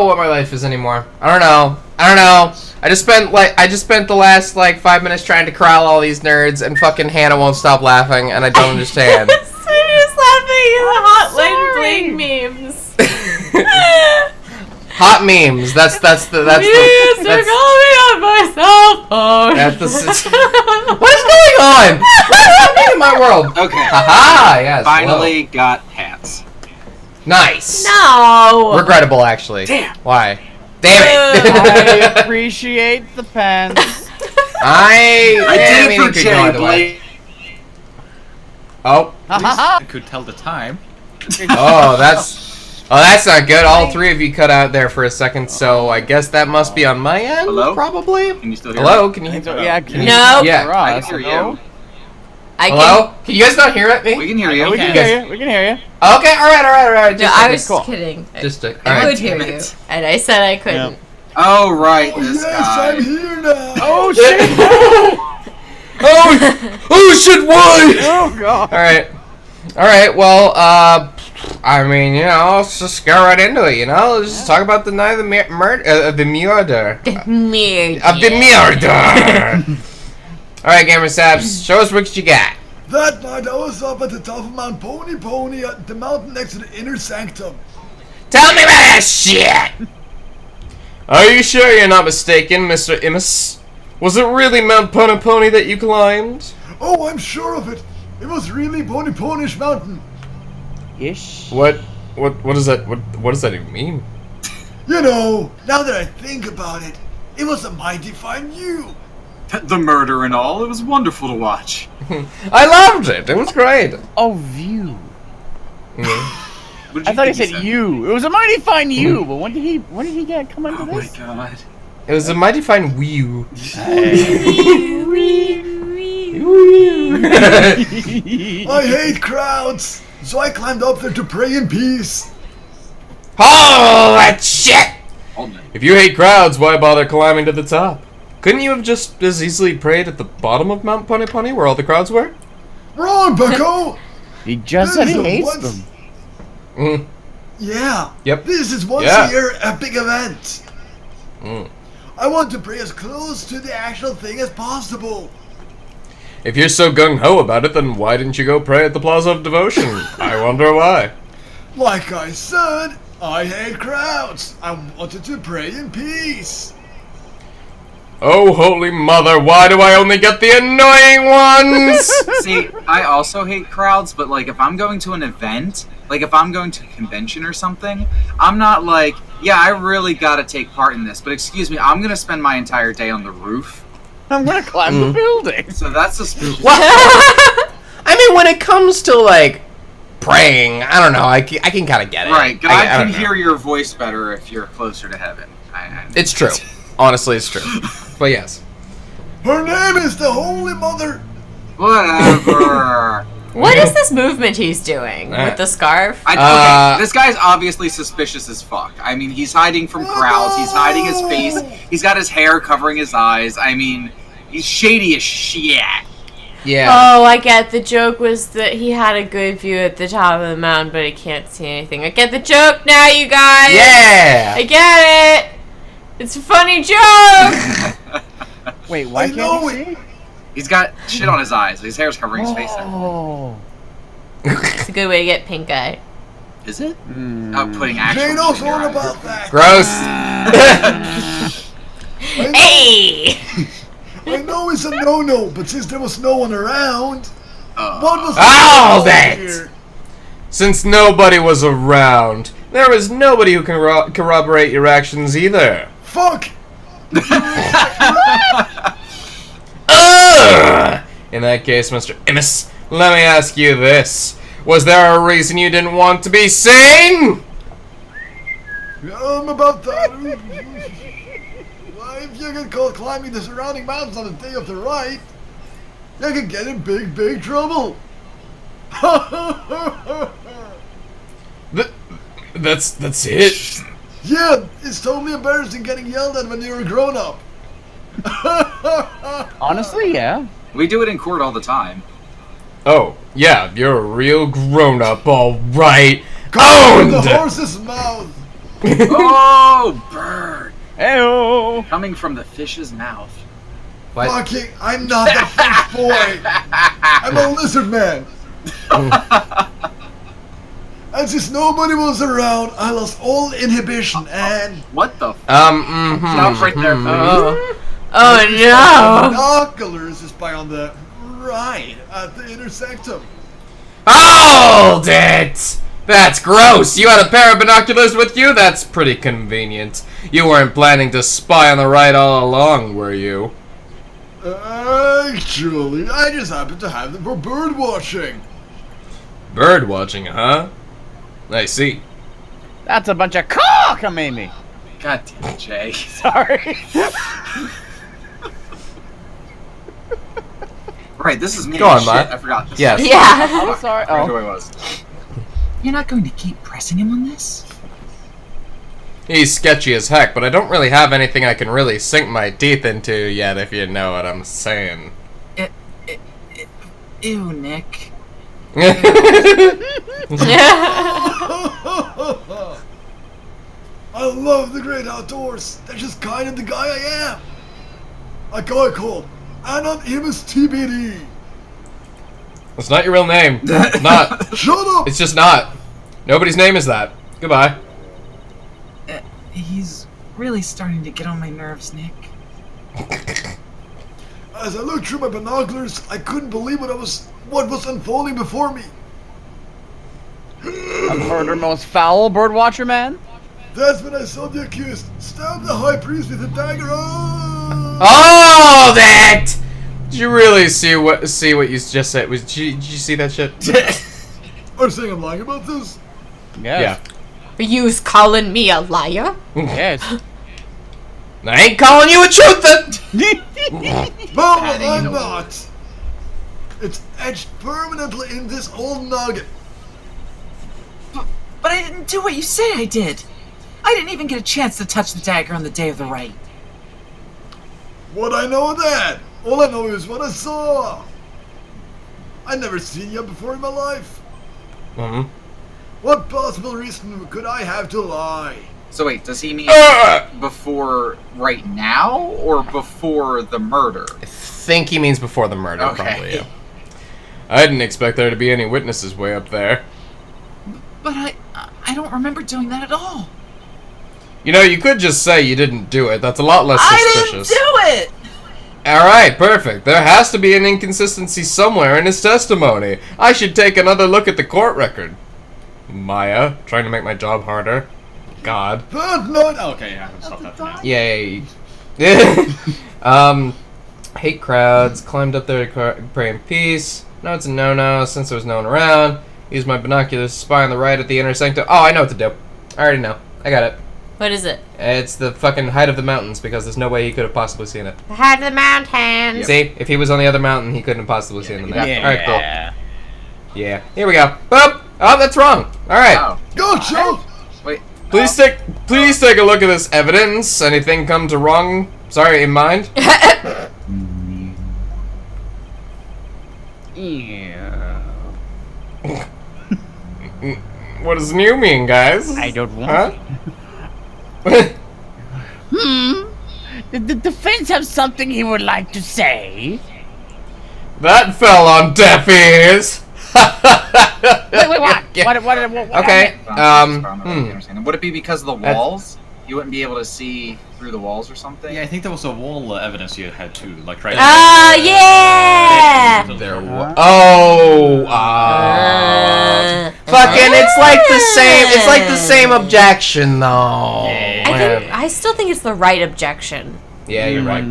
know what my life is anymore. I don't know. I just spent the last like 5 minutes trying to corral all these nerds, and fucking Hannah won't stop laughing, and I don't understand. I'm just laughing at the hotline bling memes. Hot memes. That's call me on my cell phone. What is going on? What is happening in my world? Okay. Haha, yes. Finally got hats. Nice. No. Regrettable, actually. Damn. Why? Damn it. I appreciate the pens. I did mean, it for could go either way. Jay. Oh. I could tell the time. Oh, that's not good. All three of you cut out there for a second, so I guess that must be on my end. Hello? Probably. Can you still hear Hello? me? Can you? Yeah, No. Yeah. I can hear you. Hello? Can you guys not hear me? We can hear you. We can hear you. We can hear you. Okay. All right. No, I was kidding. Just I alright. could hear you, and I said I couldn't. Oh, right, this guy. I'm here now. Oh shit! Oh shit! Why? Oh god! All right. Well, I mean, you know, let's just go right into it. You know, let's just talk about the night of the murder. Of the murder. All right, Gamer Saps, show us what you got. That night I was up at the top of Mount Pony at the mountain next to the inner sanctum. Tell me about that shit. Are you sure you're not mistaken, Mr. Immus? Was it really Mount Pony that you climbed? Oh, I'm sure of it. It was really Ponish mountain. Ish. What does that? What does that even mean? You know, now that I think about it, it was a mighty fine view. The murder and all, it was wonderful to watch. I loved it. It was great. Oh, view. Mm-hmm. What did I thought he think said you. It was a mighty fine you, but when did he get come into Oh my this? god. It was a mighty fine view. I hate crowds, so I climbed up there to pray in peace. Oh, that shit! All night. If you hate crowds, why bother climbing to the top? Couldn't you have just as easily prayed at the bottom of Mount Pony where all the crowds were? Wrong, bucko! He just said This he is hates once- them. Mm. Yeah. Yep. This is once Yeah. a year a big event. Mm. I want to pray as close to the actual thing as possible. If you're so gung-ho about it, then why didn't you go pray at the Plaza of Devotion? I wonder why. Like I said, I hate crowds. I wanted to pray in peace. Oh, holy mother, why do I only get the annoying ones? See, I also hate crowds, but like if I'm going to an event, like if I'm going to a convention or something, I'm not like, yeah, I really gotta take part in this, but excuse me, I'm gonna spend my entire day on the roof. I'm gonna climb the building. So that's suspicious. I mean, when it comes to, like, praying, I don't know, I can kind of get it. Right, God I can don't know. hear your voice better if you're closer to heaven. It's true. Honestly, it's true. But yes. Her name is the Holy Mother. Whatever. What is this movement he's doing with the scarf? Okay, this guy's obviously suspicious as fuck. I mean, he's hiding from crowds, he's hiding his face, he's got his hair covering his eyes. I mean, he's shady as shit. Yeah. Oh, I get the joke was that he had a good view at the top of the mountain, but he can't see anything. I get the joke now, you guys. Yeah. I get it. It's a funny joke. Wait, why I can't know you it. see? He's got shit on his eyes. His hair's covering his face. Oh. It's a good way to get pink eye. Is it? Putting actual Jane knows shit in your all eye. about that. Gross. Hey! I know it's a no-no, but since there was no one around, what was Oh, the that! here? Since nobody was around, there was nobody who can corroborate your actions either. Fuck! Ugh! In that case, Mr. Immus, let me ask you this. Was there a reason you didn't want to be seen? About that. Well, if you can call climbing the surrounding mountains on the day of the rite, you can get in big trouble. That's it. Yeah, it's totally embarrassing getting yelled at when you're a grown-up. Honestly, yeah. We do it in court all the time. Oh, yeah, you're a real grown-up, all right. Come Owned! the horse's mouth. Oh, bird! Heyo. Coming from the fish's mouth. What? Fucking, I'm not the fish boy. I'm a lizard man. And since nobody was around, I lost all inhibition and What the? Mm-hmm. Stop right there, Oh. Oh no! binoculars to spy on the right at the intersectum. Hold it! That's gross! You had a pair of binoculars with you? That's pretty convenient. You weren't planning to spy on the right all along, were you? Actually, I just happened to have them for bird watching. Bird watching, huh? I see. That's a bunch of cockamamie. God damn it, Jay. Sorry. Right, this is me. Go on, Shit, Matt. I forgot this. Yes. Yeah. I'm sorry. Right who Oh. I was. You're not going to keep pressing him on this? He's sketchy as heck, but I don't really have anything I can really sink my teeth into yet, if you know what I'm saying. Ew, Nick. I love the great outdoors. That's just kind of the guy I am. A guy called Anonymous TBD. It's not your real name. It's not. Shut up! It's just not. Nobody's name is that. Goodbye. He's really starting to get on my nerves, Nick. As I looked through my binoculars, I couldn't believe what was unfolding before me. I've heard her most foul birdwatcher man. That's when I saw the accused stab the high priest with a dagger. Oh, that! Did you really see what you just said? Did you see that shit? Are you saying I'm lying about this? Yes. Are you calling me a liar? Yes. I ain't calling you a truth then! No, Adding I'm in a not. It's etched permanently in this old nugget. But I didn't do what you said I did. I didn't even get a chance to touch the dagger on the day of the rite. What I know of that? All I know is what I saw. I'd never seen you before in my life. Mm-hmm. What possible reason could I have to lie? So wait, does he mean before right now or before the murder? I think he means before the murder, Okay. probably, yeah. I didn't expect there to be any witnesses way up there. But I don't remember doing that at all. You know, you could just say you didn't do it. That's a lot less suspicious. I didn't do it! Alright, perfect. There has to be an inconsistency somewhere in his testimony. I should take another look at the court record. Maya, trying to make my job harder. God. That night, Okay, yeah, stop that now. Yay. Hate crowds, climbed up there to pray in peace. No, it's a no-no, since there was no one around. Used my binoculars to spy on the right at the inner sanctum. Oh, I know what to do. I already know. I got it. What is it? It's the fucking height of the mountains, because there's no way he could have possibly seen it. The height of the mountains. See? If he was on the other mountain, he couldn't have possibly seen the map. Yeah. Alright, cool. Yeah. Here we go. Boop! Oh, that's wrong. Alright. Oh, gotcha! wait. Please take a look at this evidence. Anything come to wrong? Sorry, in mind? Yeah. What does new mean, guys? I don't want Huh? Did the defense have something he would like to say? That fell on deaf ears. Wait, what? Yeah. What? Okay. Would it be because of the walls? You wouldn't be able to see through the walls or something? Yeah, I think there was a wall evidence you had too, like right Oh, yeah! There was. Oh. Fucking. It's like the same. It's like the same objection, though. I still think it's the right objection. Yeah, you're right.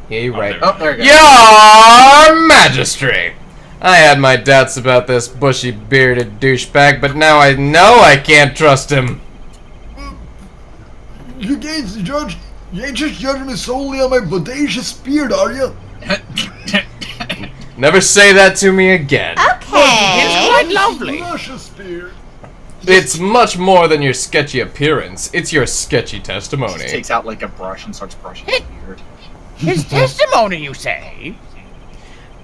Yeah, you're right. Oh, there you go. Your Majesty! I had my doubts about this bushy-bearded douchebag, but now I know I can't trust him. You ain't just judging me solely on my bodacious beard, are you? Never say that to me again. Okay. Quite lovely. Luscious beard. It's much more than your sketchy appearance. It's your sketchy Just testimony. takes out like a brush and starts brushing his beard. His testimony, you say?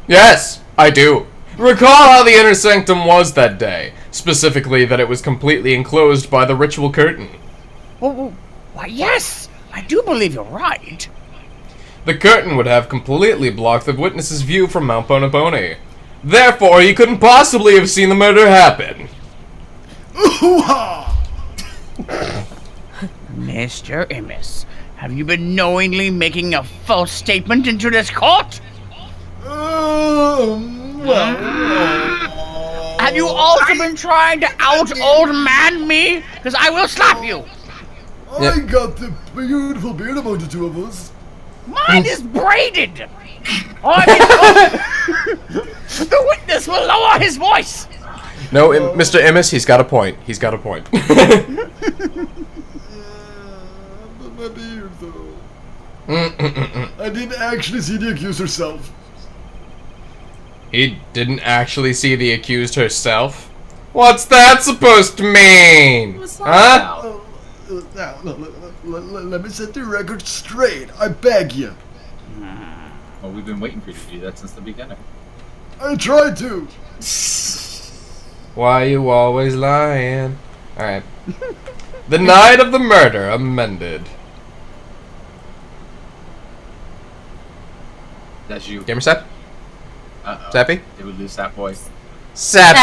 Yes, I do. Recall how the inner sanctum was that day. Specifically, that it was completely enclosed by the ritual curtain. Why, yes, I do believe you're right. The curtain would have completely blocked the witness's view from Mount Bonaboni. Therefore, he couldn't possibly have seen the murder happen. Ooh-ha! Mr. Immis, have you been knowingly making a false statement into this court? Have you also been trying to out-old man me? Because I will slap you. I got the beautiful beard among the two of us. Mine is braided. The witness will lower his voice. No, Mr. Immis, he's got a point. He's got a point. But my beard, though. I didn't actually see the accused herself. He didn't actually see the accused herself? What's that supposed to mean? Huh? Now, let me set the record straight. I beg you. Well, we've been waiting for you to do that since the beginning. I tried to. Why you always lying? Alright. The night of the murder amended. That's you. Gamer Sap? Uh-oh. Sappy? Did we lose that boy? Sappy,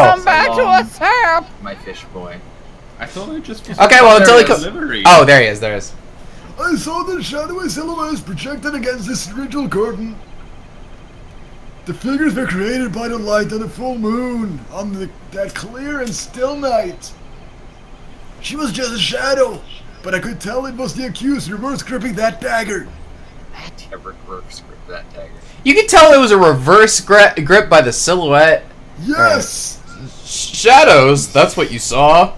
Come back to us, Sap. My fish boy. I thought it just was Okay, well, until he delivery. Oh, there he is, there he is. I saw the shadowy silhouettes projected against this ritual curtain. The figures were created by the light of the full moon on that clear and still night. She was just a shadow, but I could tell it was the accused reverse gripping that dagger. Reverse grip that dagger. You could tell it was a reverse grip by the silhouette. Yes! Shadows, that's what you saw.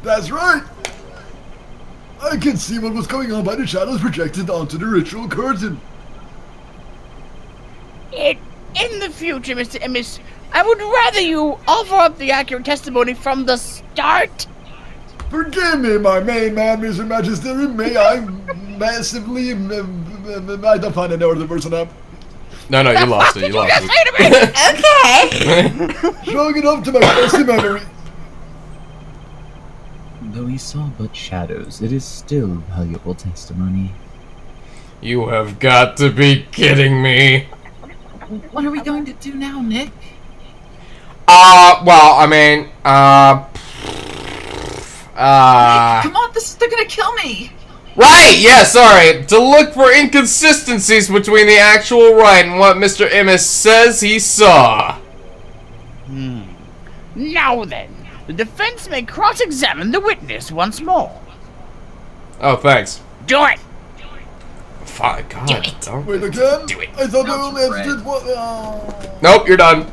That's right! I can see what was going on by the shadows projected onto the ritual curtain. In the future, Mr. Immis, I would rather you offer up the accurate testimony from the start. Forgive me, my main man, Mr. Magister. May I massively... I don't find any other person up. No, you lost it, you lost it. Say to me? Okay. Showing it up to my trusty memory. Though he saw but shadows, it is still valuable testimony. You have got to be kidding me. What are we going to do now, Nick? Well, I mean, Come on, they're gonna kill me! Right, yeah, sorry. To look for inconsistencies between the actual right and what Mr. Immis says he saw. Now then, the defense may cross-examine the witness once more. Oh, thanks. Do it! Fine, God. Don't. Wait again? Do it. I thought I No, only Fred. did what... Nope, you're done.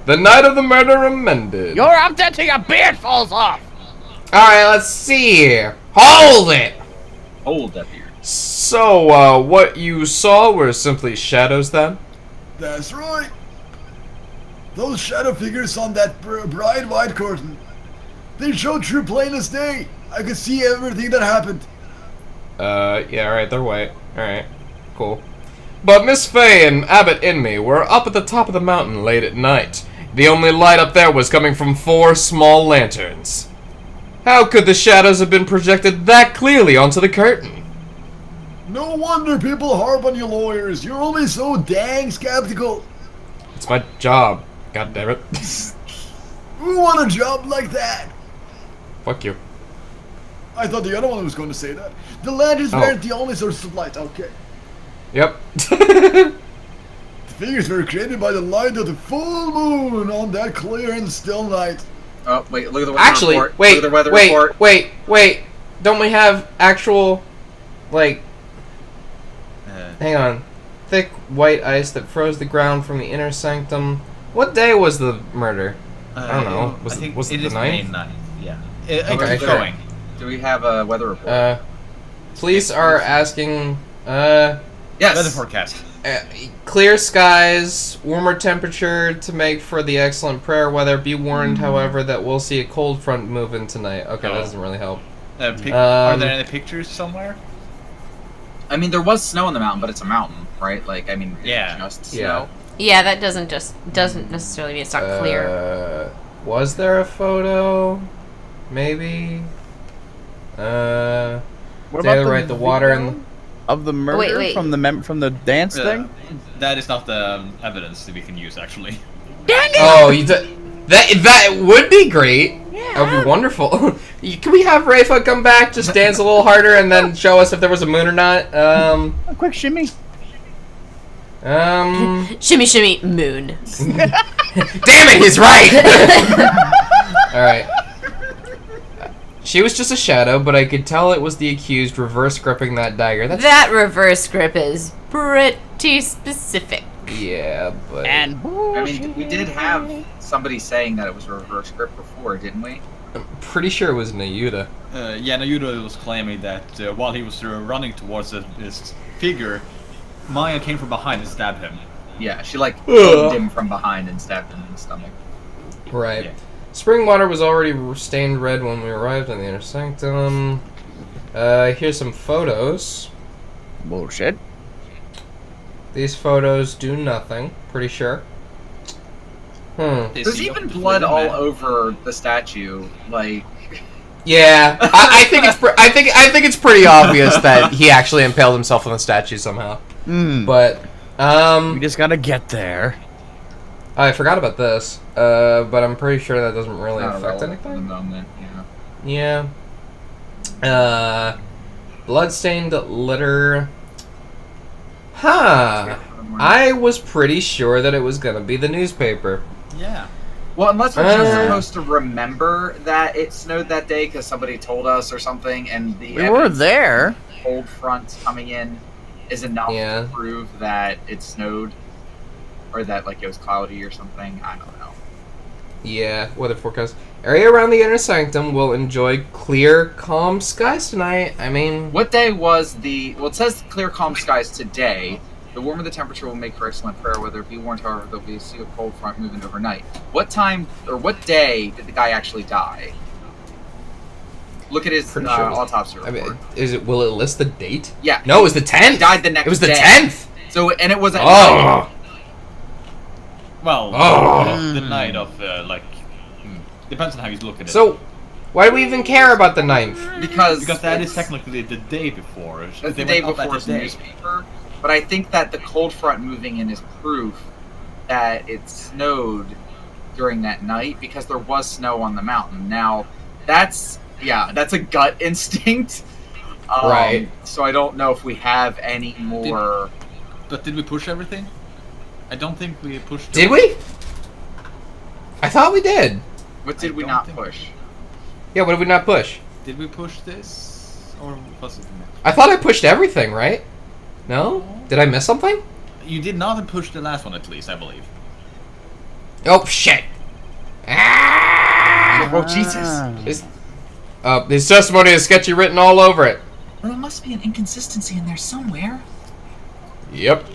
The night of the murder amended. You're up there till your beard falls off! Alright, let's see. Hold it! Hold that beard. So, what you saw were simply shadows then? That's right. Those shadow figures on that bright white curtain. They show true plain as day. I could see everything that happened. Yeah, alright, they're white. Alright, cool. But Miss Fay and Abbott Inmee were up at the top of the mountain late at night. The only light up there was coming from 4 small lanterns. How could the shadows have been projected that clearly onto the curtain? No wonder people harp on you lawyers. You're only so dang skeptical. It's my job. God damn it. Who want a job like that? Fuck you. I thought the other one was going to say that. The lanterns Oh. weren't the only source of light. Okay. Yep. The figures were created by the light of the full moon on that clear and still night. Oh, wait, look at the weather Actually, report. wait, Look at the weather wait, report. wait. Don't we have actual, like, hang on. Thick white ice that froze the ground from the inner sanctum. What day was the murder? I don't know. I think was it it the is May 9th? 9th, yeah. Okay, Keep sure. going. Do we have a weather report? Police are asking, yes. Weather forecast. clear skies, warmer temperature to make for the excellent prayer weather. Be warned, however, that we'll see a cold front move in tonight. Okay, that doesn't really help. Are there any pictures somewhere? I mean, there was snow on the mountain, but it's a mountain, right? Like, I mean, it's Yeah. just Yeah. snow. Yeah, that doesn't necessarily mean it's not clear. Was there a photo? Maybe. What Taylor, right? The water video and of the murder wait. from the dance thing? That is not the evidence that we can use, actually. Dang it! oh, that would be great. That would be wonderful. Can we have Rafa come back, just dance a little harder, and then show us if there was a moon or not? A quick shimmy. Shimmy, shimmy, moon. Damn it, he's right! Alright. She was just a shadow, but I could tell it was the accused reverse gripping that dagger. That's That reverse grip is pretty specific. yeah, but And I mean, we did have somebody saying that it was a reverse grip before, didn't we? I'm pretty sure it was Nayuta. Yeah, Nayudo was claiming that while he was running towards this figure, Maya came from behind and stabbed him. Yeah, she like aimed him from behind and stabbed him in the stomach. Right. Yeah. Spring water was already stained red when we arrived in the inner sanctum. Here's some photos. bullshit. These photos do nothing, pretty sure. There's even blood all over the statue. Like, Yeah, I think it's I think it's pretty obvious that he actually impaled himself on the statue somehow. But We just gotta get there. I forgot about this. But I'm pretty sure that doesn't really not affect irrelevant for the anything. moment. Yeah. Yeah. Bloodstained litter. Huh. I was pretty sure that it was gonna be the newspaper. Yeah. Well, unless we're just supposed to remember that it snowed that day because somebody told us or something, and the We were evidence there. of the cold front coming in is enough Yeah. to prove that it snowed, or that like it was cloudy or something. I don't know. Yeah, weather forecast. Area around the inner sanctum will enjoy clear, calm skies tonight. I mean, What day was the? Well, it says clear, calm skies today. The warmer the temperature will make for excellent prayer weather. Be warned, however, there'll be a sea of cold front moving overnight. What time or what day did the guy actually die? Look at his Pretty sure it was- autopsy I report. mean, will it list the date? Yeah. No, it was the 10th. He died the next It was the day. 10th. So, and it was at Oh. night. Well, Oh. the night of, depends on how you look at it. So, why do we even care about the 9th? because that is it's- technically the day before. That's They the day went up before that his day. newspaper. But I think that the cold front moving in is proof that it snowed during that night because there was snow on the mountain. Now, that's a gut instinct. Right. So I don't know if we have any more. But did we push everything? I don't think we pushed. Did we? I thought we did. What did we don't not think- push? Yeah, what did we not push? Did we push this? Or was it the next? I thought I pushed everything, right? No? Did I miss something? You did not push the last one, at least, I believe. Oh, shit. Ah! Oh, Jesus. His testimony is sketchy written all over it. Well, there must be an inconsistency in there somewhere. Yep.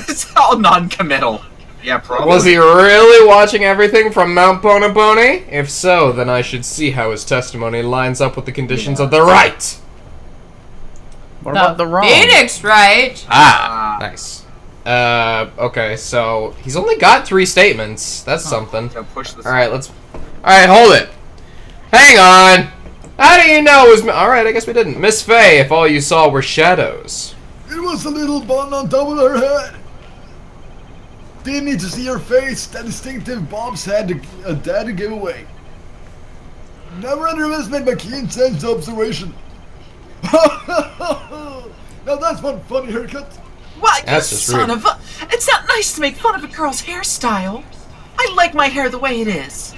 It's all non-committal. Yeah, probably. Was he really watching everything from Mount Ponoponi? If so, then I should see how his testimony lines up with the conditions of the right. What about the wrong? Phoenix, right? Ah, nice. Okay, so he's only got 3 statements. That's something. So push this. Alright, Alright, hold it. Hang on! How do you know it was Alright, I guess we didn't. Miss Faye, if all you saw were shadows. It was a little bun on top of her head. Didn't need to see her face. That distinctive Bob's head a dad to give away. Never underestimate my keen sense of observation. Now that's one funny haircut. Why, you That's just son rude. of a... It's not nice to make fun of a girl's hairstyle. I like my hair the way it is.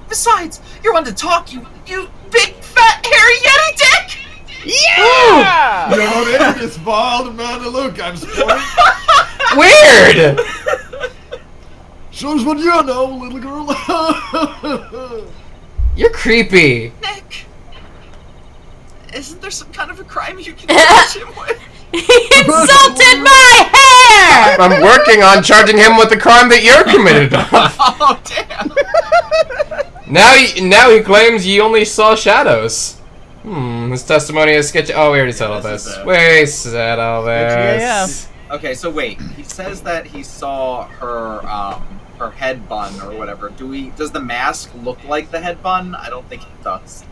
Besides, you're one to talk, you big, fat, hairy Yeti dick! Yeah! You're not in this wild man. Look, I'm sporting. Weird! Shows what you know, little girl. You're creepy. Nick, isn't there some kind of a crime you can charge him with? He insulted my hair! I'm working on charging him with the crime that you're committed of. Oh, damn. Now he claims you only saw shadows. His testimony is sketchy. Oh, we already said all this this. is We said all this. Okay, so wait. He says that he saw her her head bun or whatever. Does the mask look like the head bun? I don't think it does.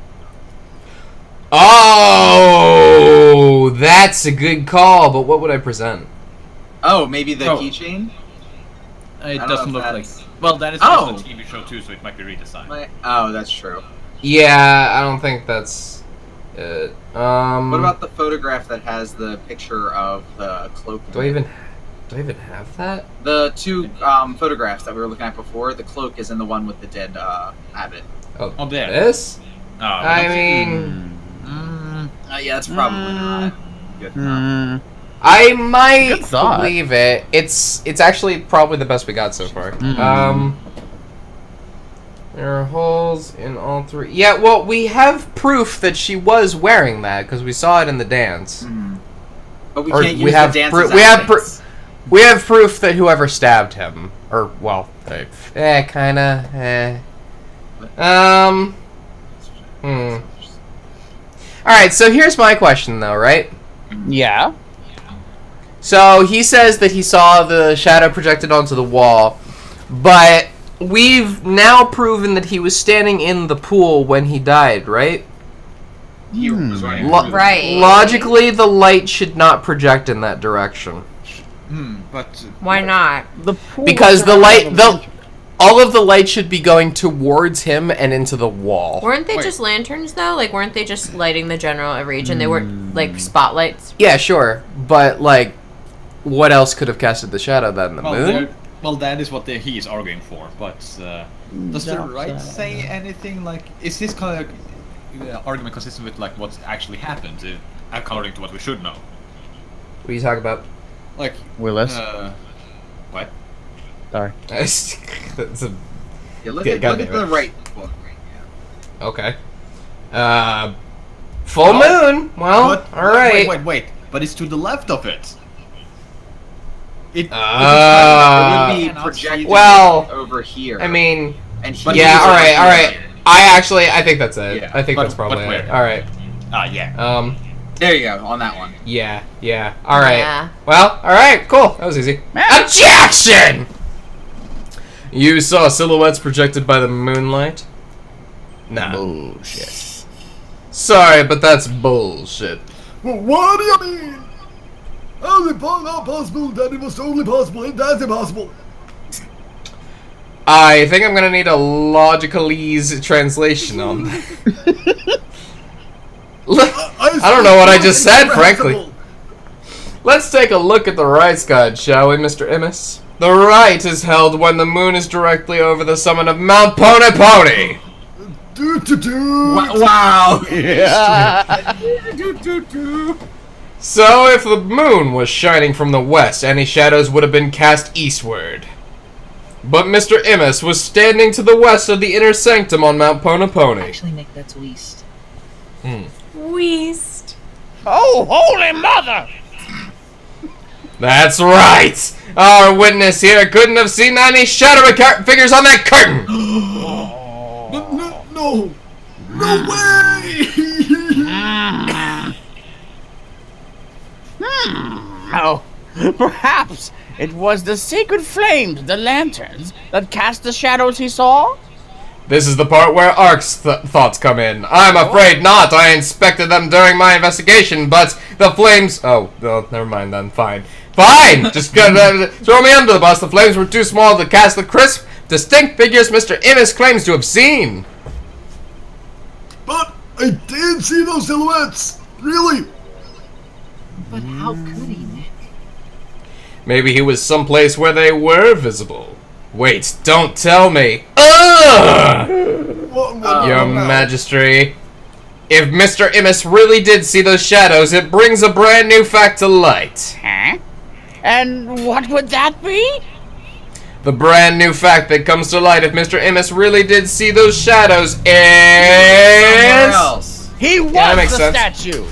Oh, that's a good call. But what would I present? Oh, maybe the Oh. keychain? It don't doesn't know look if like. that's- Well, that is Oh! just a TV show too, so it might be redesigned. Oh, that's true. Yeah, I don't think that's it. What about the photograph that has the picture of the cloak? Do I even have that? The two photographs that we were looking at before, the cloak is in the one with the dead Abbott. Oh, there. This? Oh, I that's- mean, Yeah, that's probably not good enough. I might Good thought. believe it. It's actually probably the best we got so far. There are holes in all three. Yeah, well, we have proof that she was wearing that because we saw it in the dance. But we Or can't we use have the dance pro- as we have evidence. We have proof that whoever stabbed him, or well, kinda. All right, so here's my question, though, right? Yeah. So he says that he saw the shadow projected onto the wall, but we've now proven that he was standing in the pool when he died, right? He was running Lo- through the- Right. Logically, the light should not project in that direction. But Why not? The pool Because the light, the all of the light should be going towards him and into the wall. Weren't they Wait. just lanterns though? Like, weren't they just lighting the general region? They weren't like spotlights. Yeah, sure, but like, what else could have casted the shadow then? The moon? well, that is what he is arguing for. But does the Dark right side. say anything like? Is this kind of argument consistent with like what's actually happened, according to what we should know? What are you talking about? Like Willis. what? Sorry. That's a- Yeah, look Yeah, at goddamn the it. right book. okay. Full moon. Well, But all right. Wait. But it's to the left of it. It. It would be cannot projected see the- Well, over here. I mean, and he but yeah. was All over right. All right. here. I think that's it. Yeah, I think but- that's probably but it. where? All right. Yeah. There you go, on that one. Yeah. All right. Yeah. Well, all right. Cool. That was easy. Objection! You saw silhouettes projected by the moonlight? Nah. Bullshit. Sorry, but that's bullshit. Well, what do you mean? How is it not possible that it was totally possible if that's impossible? I think I'm gonna need a logicalese translation on that. I don't know what I just said, frankly. Let's take a look at the rights guide, shall we, Mr. Immis? The right is held when the moon is directly over the summit of Mount Poniponi. Wow! So, if the moon was shining from the west, any shadows would have been cast eastward. But Mr. Immis was standing to the west of the inner sanctum on Mount Poniponi. Actually, Nick, that's Weast. Weast. Oh, holy mother! That's right! Our witness here couldn't have seen any shadowy figures on that curtain! No way! Oh, perhaps it was the sacred flames, the lanterns, that cast the shadows he saw? This is the part where Ark's thoughts come in. I'm afraid not. I inspected them during my investigation, but the flames... Oh, never mind then. Fine. Just throw me under the bus. The flames were too small to cast the crisp, distinct figures Mr. Immis claims to have seen. But I did see those silhouettes! Really? But how could he, Nick? Maybe he was someplace where they were visible. Wait, don't tell me. Ugh! Your Majesty. If Mr. Immis really did see those shadows, it brings a brand new fact to light. Huh? And what would that be? The brand new fact that comes to light if Mr. Immis really did see those shadows Somewhere is... else. He was that makes the sense. statue!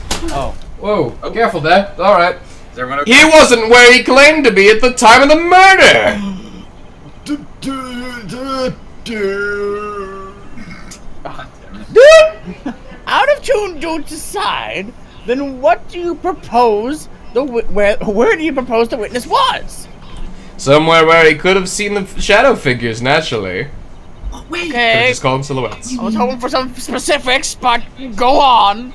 Whoa, careful, Dad. Alright. Is everyone okay? He wasn't where he claimed to be at the time of the murder! Out of tune jokes aside, then what do you propose where do you propose the witness was? Somewhere where he could have seen the shadow figures naturally. Oh, wait. Could've Okay. just called them silhouettes. I was hoping for some specifics, but go on.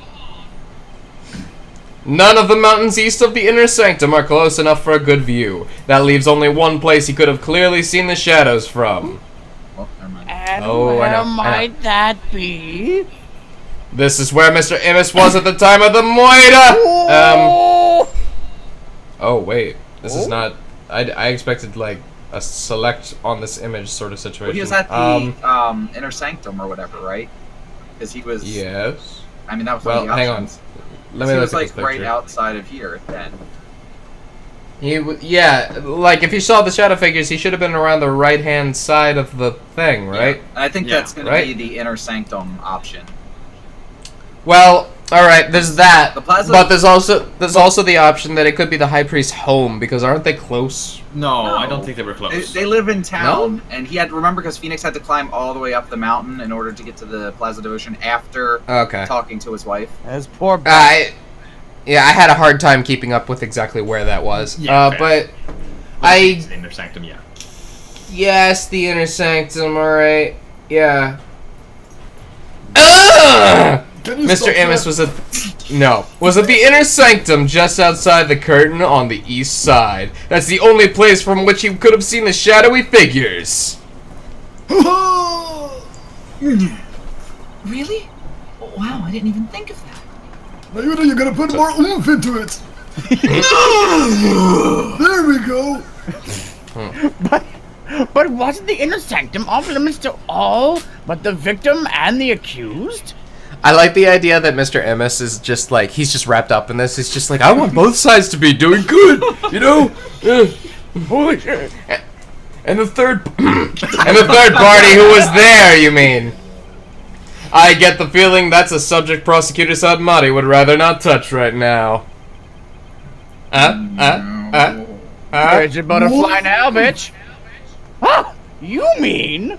None of the mountains east of the inner sanctum are close enough for a good view. That leaves only one place he could have clearly seen the shadows from. Oh, never mind. And Oh, I where know, I know. might that be? This is where Mr. Immis was at the time of the Moida! Oh, wait. This is not... I expected, like, a select on this image sort of situation. Well, he was at the inner sanctum or whatever, right? Because he was. Yes. I mean, that was Well, one of the hang on. options. Let me he look was at like this right picture. outside of here then. Yeah, like, if you saw the shadow figures, he should have been around the right-hand side of the thing, right? And I think Yeah, that's going right. to be the inner sanctum option. Well, alright, there's that. The plaza- But there's also the option that it could be the High Priest's home, because aren't they close? No, No. I don't think they were close. They live in town, and he had to remember because Phoenix had to climb all the way up the mountain in order to get to the Plaza Devotion after Okay. talking to his wife. As poor. Yeah, I had a hard time keeping up with exactly where that was. Yeah, fair. But It's the inner sanctum, yeah. yes, the inner sanctum, alright. Yeah. Ugh! Can you Mr. stop Immis that? was at the inner sanctum just outside the curtain on the east side. That's the only place from which he could have seen the shadowy figures. Really? Wow, I didn't even think of that. Now you gotta put more oomph into it. There we go. But wasn't the inner sanctum off limits to all but the victim and the accused? I like the idea that Mr. Immis is just like, he's just wrapped up in this. He's just like, I want both sides to be doing good, you know? Holy shit. And the third party who was there, you mean? I get the feeling that's a subject Prosecutor Sadmati would rather not touch right now. Where's your butterfly now, bitch? Ah, you mean?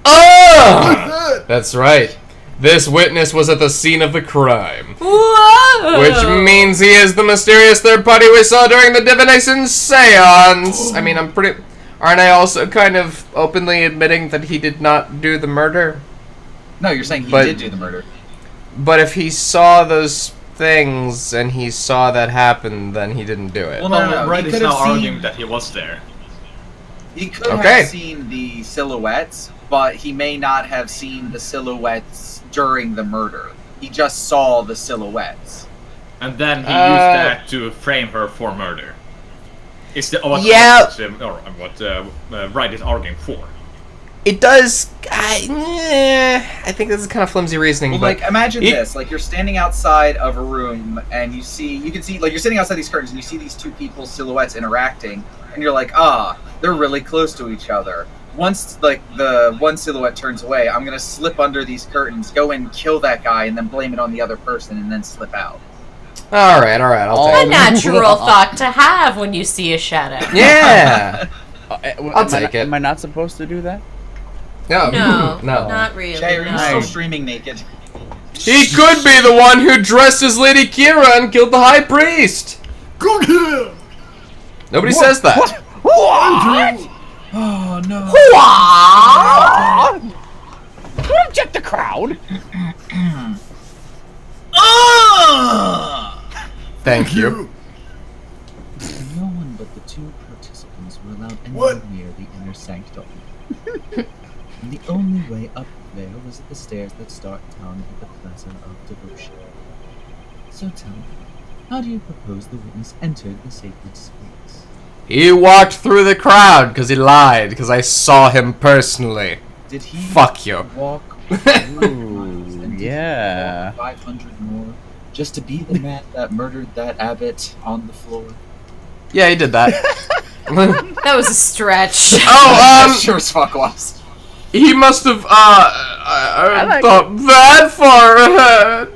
Oh! That's right. This witness was at the scene of the crime. Whoa! Which means he is the mysterious third party we saw during the divination seance. I mean, aren't I also kind of openly admitting that he did not do the murder? No, you're saying he But- did do the murder. But if he saw those things and he saw that happen, then he didn't do it. Well, No, no, he Wright is could now have seen- arguing that he was there. He could Okay. have seen the silhouettes, but he may not have seen the silhouettes during the murder. He just saw the silhouettes. And then he used that to frame her for murder. It's what Wright is arguing for. It does. I think this is kind of flimsy reasoning. Well, but like, imagine it- this: like, you're standing outside of a room, and you can see, like, you're sitting outside these curtains, and you see these two people's silhouettes interacting, and you're like, they're really close to each other. Once, like, the one silhouette turns away, I'm gonna slip under these curtains, go in, kill that guy, and then blame it on the other person, and then slip out. All right, I'll A take it. natural thought to have when you see a shadow. Yeah. I'll Am I take not- it. Am I not supposed to do that? No, No, no. not really. Jay, are you no. still streaming naked? He could be the one who dressed as Lady Kira and killed the High Priest. Go get him. Nobody says that. What? Oh no. Don't object the crowd. Thank you. No one but the two participants were allowed What? anywhere near the inner sanctum. And the only way up there was at the stairs that start down at the Plaza of Devotion. So tell me, how do you propose the witness entered the sacred space? He walked through the crowd because he lied, because I saw him personally. Did he Fuck you. walk 500 miles and did he yeah. walk 500 more just to be the man that murdered that abbot on the floor? Yeah, he did that. That was a stretch. Sure as fuck was. He must have, I like thought that far ahead.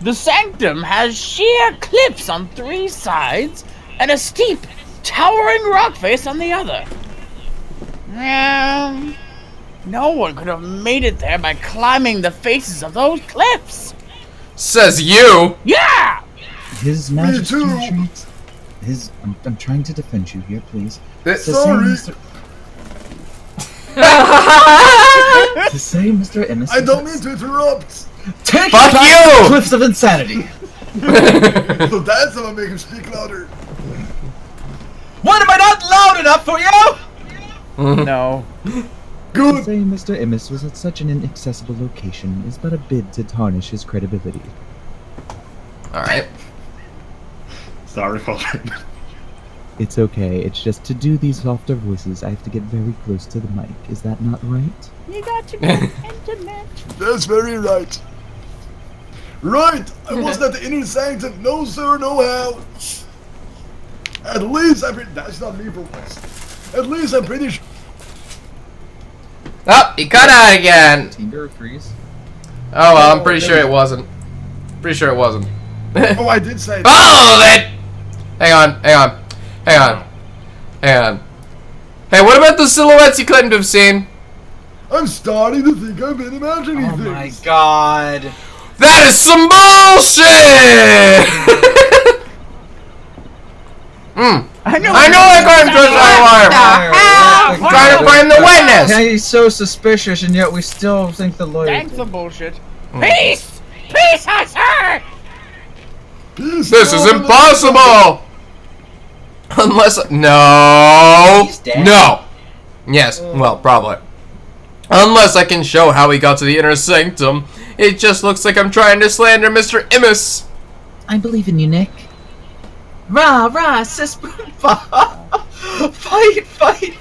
The sanctum has sheer cliffs on 3 sides and a steep, towering rock face on the other. No one could have made it there by climbing the faces of those cliffs. Says you. Yeah! His Majesty too. retreats? I'm trying to defend you here, please. Sorry. To say, Mr. Ennis. I don't mean to interrupt. Take Fuck back you! the Cliffs of Insanity. So that's how I make him speak louder. What, am I not loud enough for you? No. To Good. say Mr. Emmis was at such an inaccessible location is but a bid to tarnish his credibility. Alright. Sorry for that. It's okay, it's just to do these softer voices, I have to get very close to the mic. Is that not right? You got to be intimate. That's very right. Right. I wasn't at the inner sanctum. No, sir. No how. At least that's not me for once. At least I'm pretty sure. Oh, he cut out again. Tinder freeze. Oh well, I'm pretty sure it wasn't. Pretty sure it wasn't. Oh, I did say that. Oh, that. Hang on. Hey, what about the silhouettes you claimed to have seen? I'm starting to think I've been imagining Oh things. my god. That is some bullshit! I know I couldn't trust that alarm. Trying to find the witness. He's so suspicious, and yet we still think the lawyer. Thanks for bullshit. Peace! Peace, sir! Peace This is out. impossible. Unless no, He's dead. no. Yes, well, probably. Unless I can show how he got to the inner sanctum. It just looks like I'm trying to slander Mr. Immis. I believe in you, Nick. Rah, rah, sis, fight,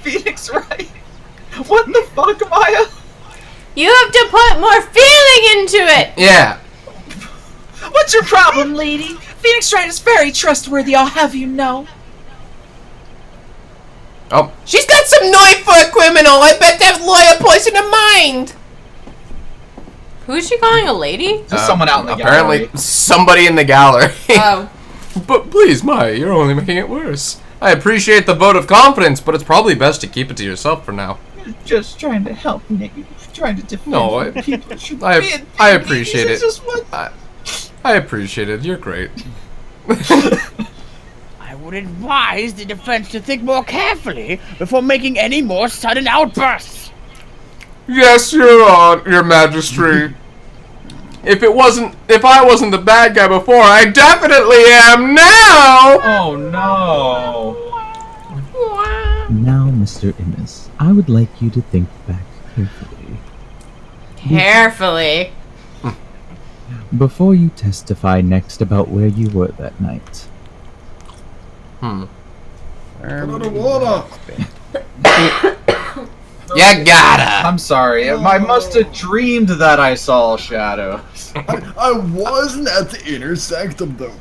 Phoenix Wright. What the fuck, Maya? You have to put more feeling into it. Yeah. What's your problem, lady? Phoenix Wright is very trustworthy, I'll have you know. Oh, she's got some knife for a criminal. I bet that lawyer poisoned her mind. Who's she calling a lady? Just someone out in the apparently gallery. somebody in the gallery. Oh. But please, Maya, you're only making it worse. I appreciate the vote of confidence, but it's probably best to keep it to yourself for now. Just trying to help Nick. Trying to defend. No, I appreciate it. I appreciate it. You're great. I would advise the defense to think more carefully before making any more sudden outbursts. Yes, Your Majesty. If I wasn't the bad guy before, I definitely am now. Oh no! Now, Mr. Immis, I would like you to think back carefully. Carefully. Before you testify next about where you were that night. I don't wanna. You gotta. I'm sorry. I must have dreamed that I saw shadows. I wasn't at the inner sanctum though.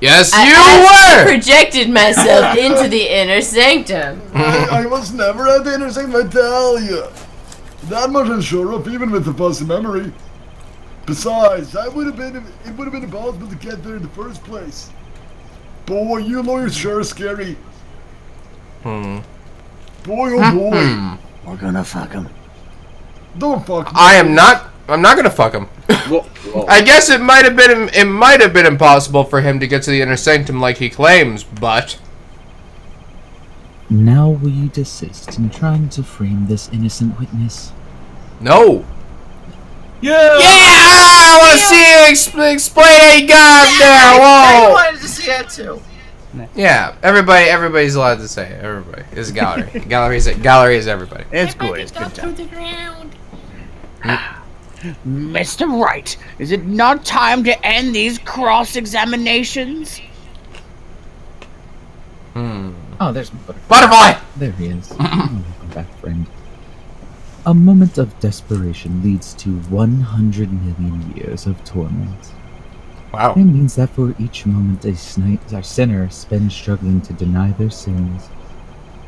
Yes, I you were. projected myself into the inner sanctum. I was never at the inner sanctum, I tell you. That much I'm sure of, even with the fuzzy memory. Besides, it would have been impossible to get there in the first place. Boy, you lawyers sure are scary. Boy, oh boy. We're gonna fuck him. Don't fuck me. I'm not gonna fuck him. I guess it might have been impossible for him to get to the inner sanctum like he claims, but Now will you desist in trying to frame this innocent witness? no. Yeah! I want to see you explain how you got up there. I Whoa. wanted to see that too. Yeah, everybody's allowed to say it. Everybody. It's a gallery. Gallery is everybody. It's good. It's good time. Mr. Wright, is it not time to end these cross-examinations? Oh, there's my butterfly. Butterfly. There he is. Welcome back, friend. A moment of desperation leads to 100 million years of torment. Wow. It means that for each moment a sinner spends struggling to deny their sins,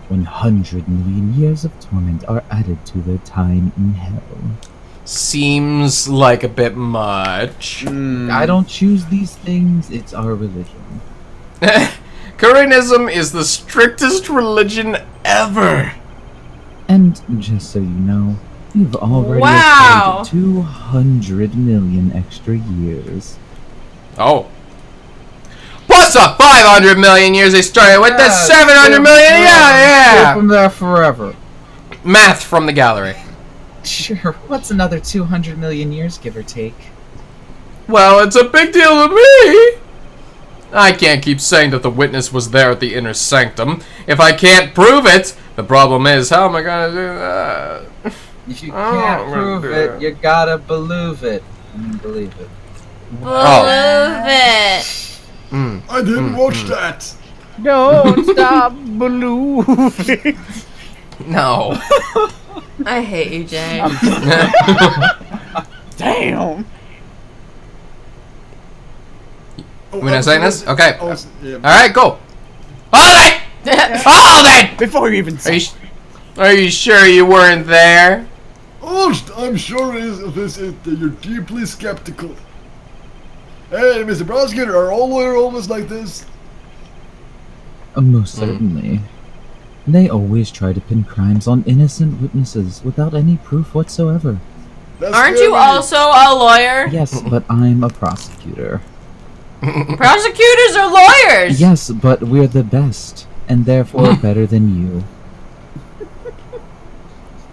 100 million years of torment are added to their time in hell. Seems like a bit much. I don't choose these things, it's our religion. Koreanism is the strictest religion ever. And just so you know, you've already Wow. added 200 million extra years. Oh. Plus What's up? 500 million years they started with. That's 700 million. Keep Yeah. them there forever. Math from the gallery. Sure. What's another 200 million years, give or take? Well, it's a big deal to me. I can't keep saying that the witness was there at the inner sanctum if I can't prove it. The problem is, how am I gonna do that? If you Oh, can't I'm prove gonna do it, you gotta believe it. Believe it. Believe it. I didn't watch that. Don't stop believing. No. I hate you, Jay. Damn. Oh, We're not saying this? Okay. Oh, yeah. Alright, go. Hold it! Hold it! Before you even Are say you, are you sure you weren't there? Oh, I'm sure it is. This is that you're deeply skeptical. Hey, Mr. Prosecutor, are all lawyers always like this? Most certainly. They always try to pin crimes on innocent witnesses without any proof whatsoever. That's Aren't you scary. also a lawyer? Yes, but I'm a prosecutor. Prosecutors are lawyers. Yes, but we're the best, and therefore better than you.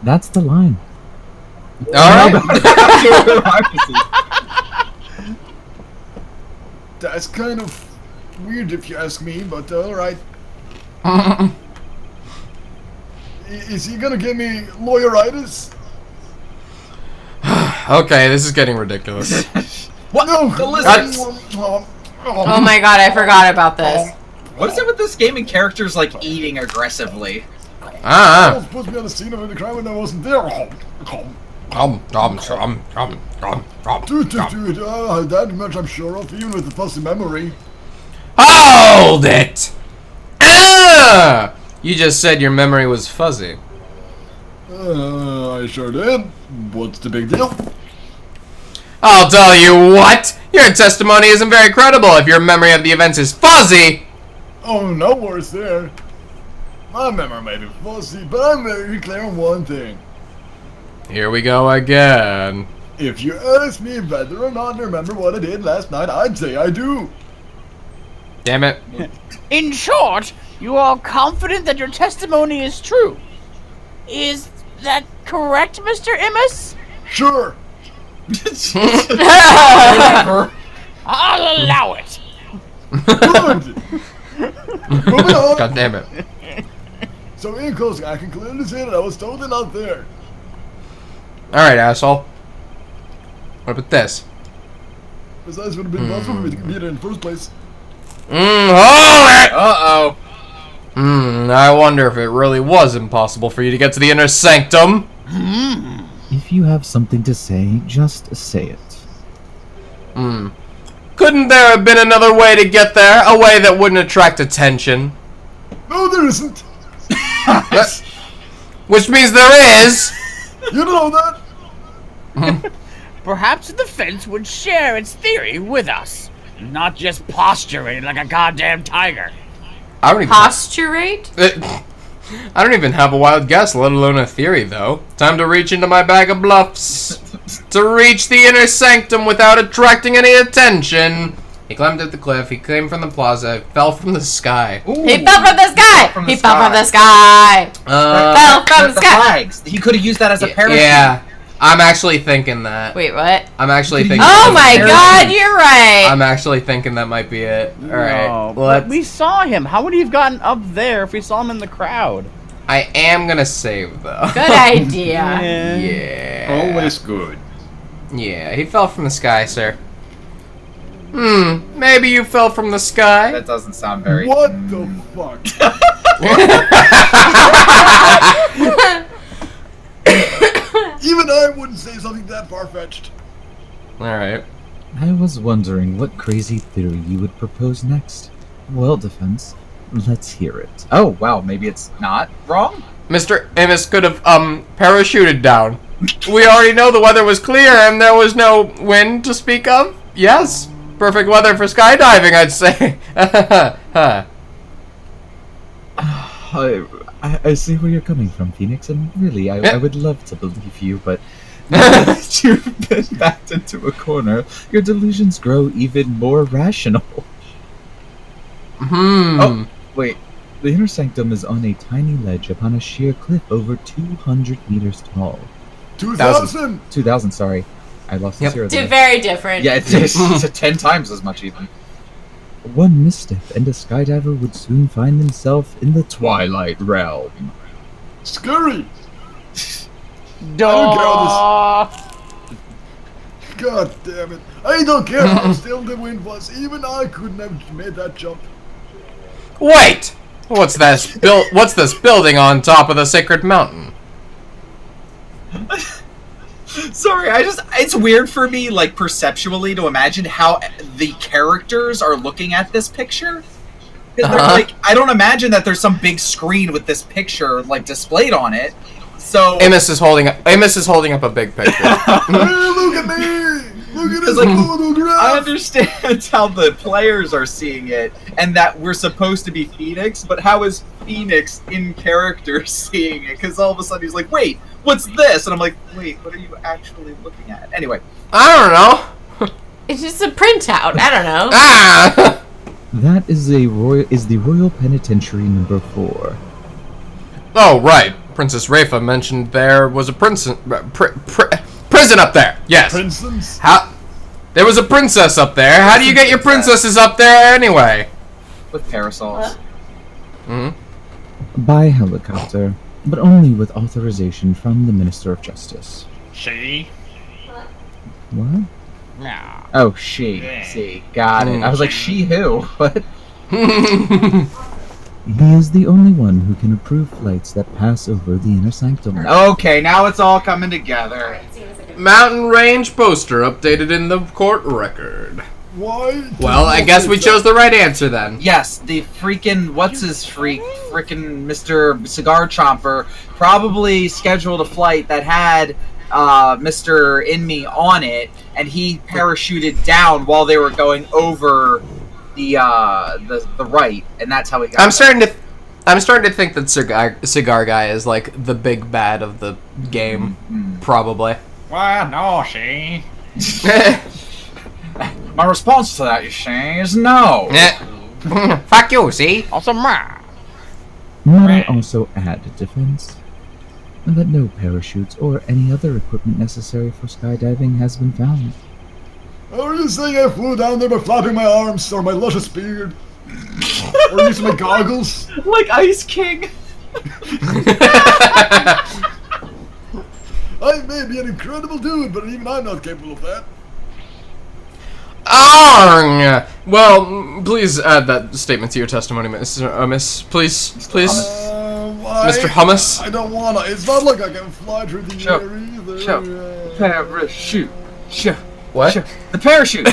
That's the line. Alright. That's kind of weird if you ask me, but alright. Is he gonna give me lawyeritis? Okay, this is getting ridiculous. What? No! The lizards! Oh my god, I forgot about this. What is it with this game and characters like eating aggressively? Ah. Supposed to be on the scene of the crime when I wasn't there. Dude, that much I'm sure of, even with the fuzzy memory. Hold it! Ah! You just said your memory was fuzzy. I sure did. What's the big deal? I'll tell you what! Your testimony isn't very credible if your memory of the events is fuzzy! Oh, no worse there. My memory may be fuzzy, but I'm very clear on one thing. Here we go again. If you ask me whether or not I remember what I did last night, I'd say I do. Damn it. In short, you are confident that your testimony is true. Is that correct, Mr. Immus? Sure. I'll allow it. Good. Moving on. God damn it. So in closing, I can clearly say that I was totally not there. Alright, asshole. What about this? Besides, it would have been possible for me to be there in the first place. Hold it! Uh-oh. I wonder if it really was impossible for you to get to the inner sanctum. If you have something to say, just say it. Couldn't there have been another way to get there? A way that wouldn't attract attention? No, there isn't. Which means there is! You know that. Perhaps the defense would share its theory with us, not just posturate like a goddamn tiger. I don't even Posturate? I don't even have a wild guess, let alone a theory, though. Time to reach into my bag of bluffs. To reach the inner sanctum without attracting any attention. He climbed up the cliff, he came from the plaza, fell from the sky. He fell from the sky! He fell from the sky! Fell from the The sky! flags. He could have used that as a parachute. Yeah, I'm actually thinking that. Wait, what? I'm actually thinking Oh my that. god, you're right! I'm actually thinking that might be it. Alright, No, well, but we saw him. How would he have gotten up there if we saw him in the crowd? I am gonna save, though. Good idea. Yeah. Always good. Yeah, he fell from the sky, sir. Maybe you fell from the sky? That doesn't sound very... What the fuck? Even I wouldn't say something that far-fetched. Alright. I was wondering what crazy theory you would propose next. Well, defense, let's hear it. Oh, wow, maybe it's not wrong? Mr. Amos could have, parachuted down. We already know the weather was clear and there was no wind to speak of. Yes. Perfect weather for skydiving, I'd say. I see where you're coming from, Phoenix, and really, I would love to believe you, but now that you've been backed into a corner, your delusions grow even more rational. Oh, wait. The inner sanctum is on a tiny ledge upon a sheer cliff over 200 meters tall. 2,000! 2,000, sorry. I lost the zero there. Very different. Yeah, it's 10 times as much even. One misstep and a skydiver would soon find himself in the Twilight Realm. Scary! Duh. God damn it. I don't care how still the wind was. Even I couldn't have made that jump. Wait! What's this building on top of the sacred mountain? Sorry, it's weird for me, like, perceptually to imagine how the characters are looking at this picture. 'Cause they're like, I don't imagine that there's some big screen with this picture, like, displayed on it. So... Amos is holding up a big picture. Hey, look at me! Look at this photograph! I understand how the players are seeing it, and that we're supposed to be Phoenix, but how is Phoenix in character seeing it? Because all of a sudden he's like, wait, what's this? And I'm like, wait, what are you actually looking at? Anyway. I don't know. It's just a printout. I don't know. Ah! That is the Royal Penitentiary number 4. Oh, right. Princess Rafa mentioned there was a prison up there. Yes. Princess? How? There was a princess up there. How do you get your princesses up there anyway? With parasols. By helicopter, but only with authorization from the Minister of Justice. She? What? No. Oh, she. See, got it. I was like, she who? What? He is the only one who can approve flights that pass over the inner sanctum. Okay, now it's all coming together. Mountain range poster updated in the court record. Why? Well, I guess we chose the right answer then. Yes, the freaking freaking Mr. Cigar Chomper probably scheduled a flight that had Mr. Inme on it, and he parachuted down while they were going over the right, and that's how he got. I'm starting to think that Cigar Guy is like the big bad of the game, probably. Well, no, she. My response to that, you see, is no. Fuck you, see? Awesome. Might I also add defense that no parachutes or any other equipment necessary for skydiving has been found. Are you saying I flew down there by flapping my arms or my luscious beard? Or using my goggles? Like Ice King. I may be an incredible dude, but even I'm not capable of that. Well, please add that statement to your testimony, Miss. Please. Mr. Hummus? I don't wanna. It's not like I can fly through the air either. Parachute. What? The parachute.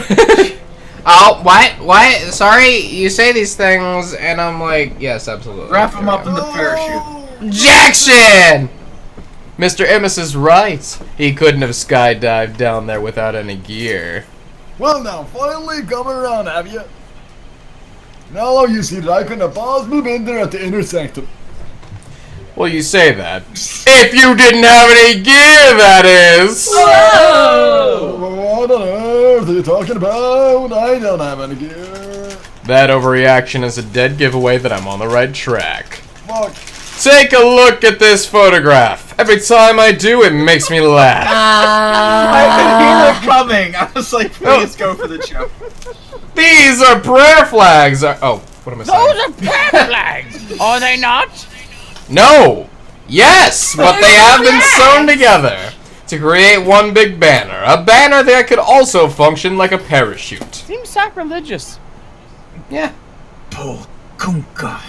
Oh, what? Sorry, you say these things, and I'm like, yes, absolutely. Wrap him up in the parachute. Jackson! Mr. Amos is right. He couldn't have skydived down there without any gear. Well now, finally come around, have you? Now you see that I can boss move in there at the inner sanctum. Well, you say that. If you didn't have any gear, that is! What on earth are you talking about? I don't have any gear. That overreaction is a dead giveaway that I'm on the right track. Fuck. Take a look at this photograph. Every time I do, it makes me laugh. I could hear it coming. I was like, please go for the joke. These are prayer flags. Oh, what am I saying? Those are prayer flags. Are they not? No. Yes, but they have been sewn together to create one big banner. A banner that could also function like a parachute. Seems sacrilegious. Yeah. Polkunka.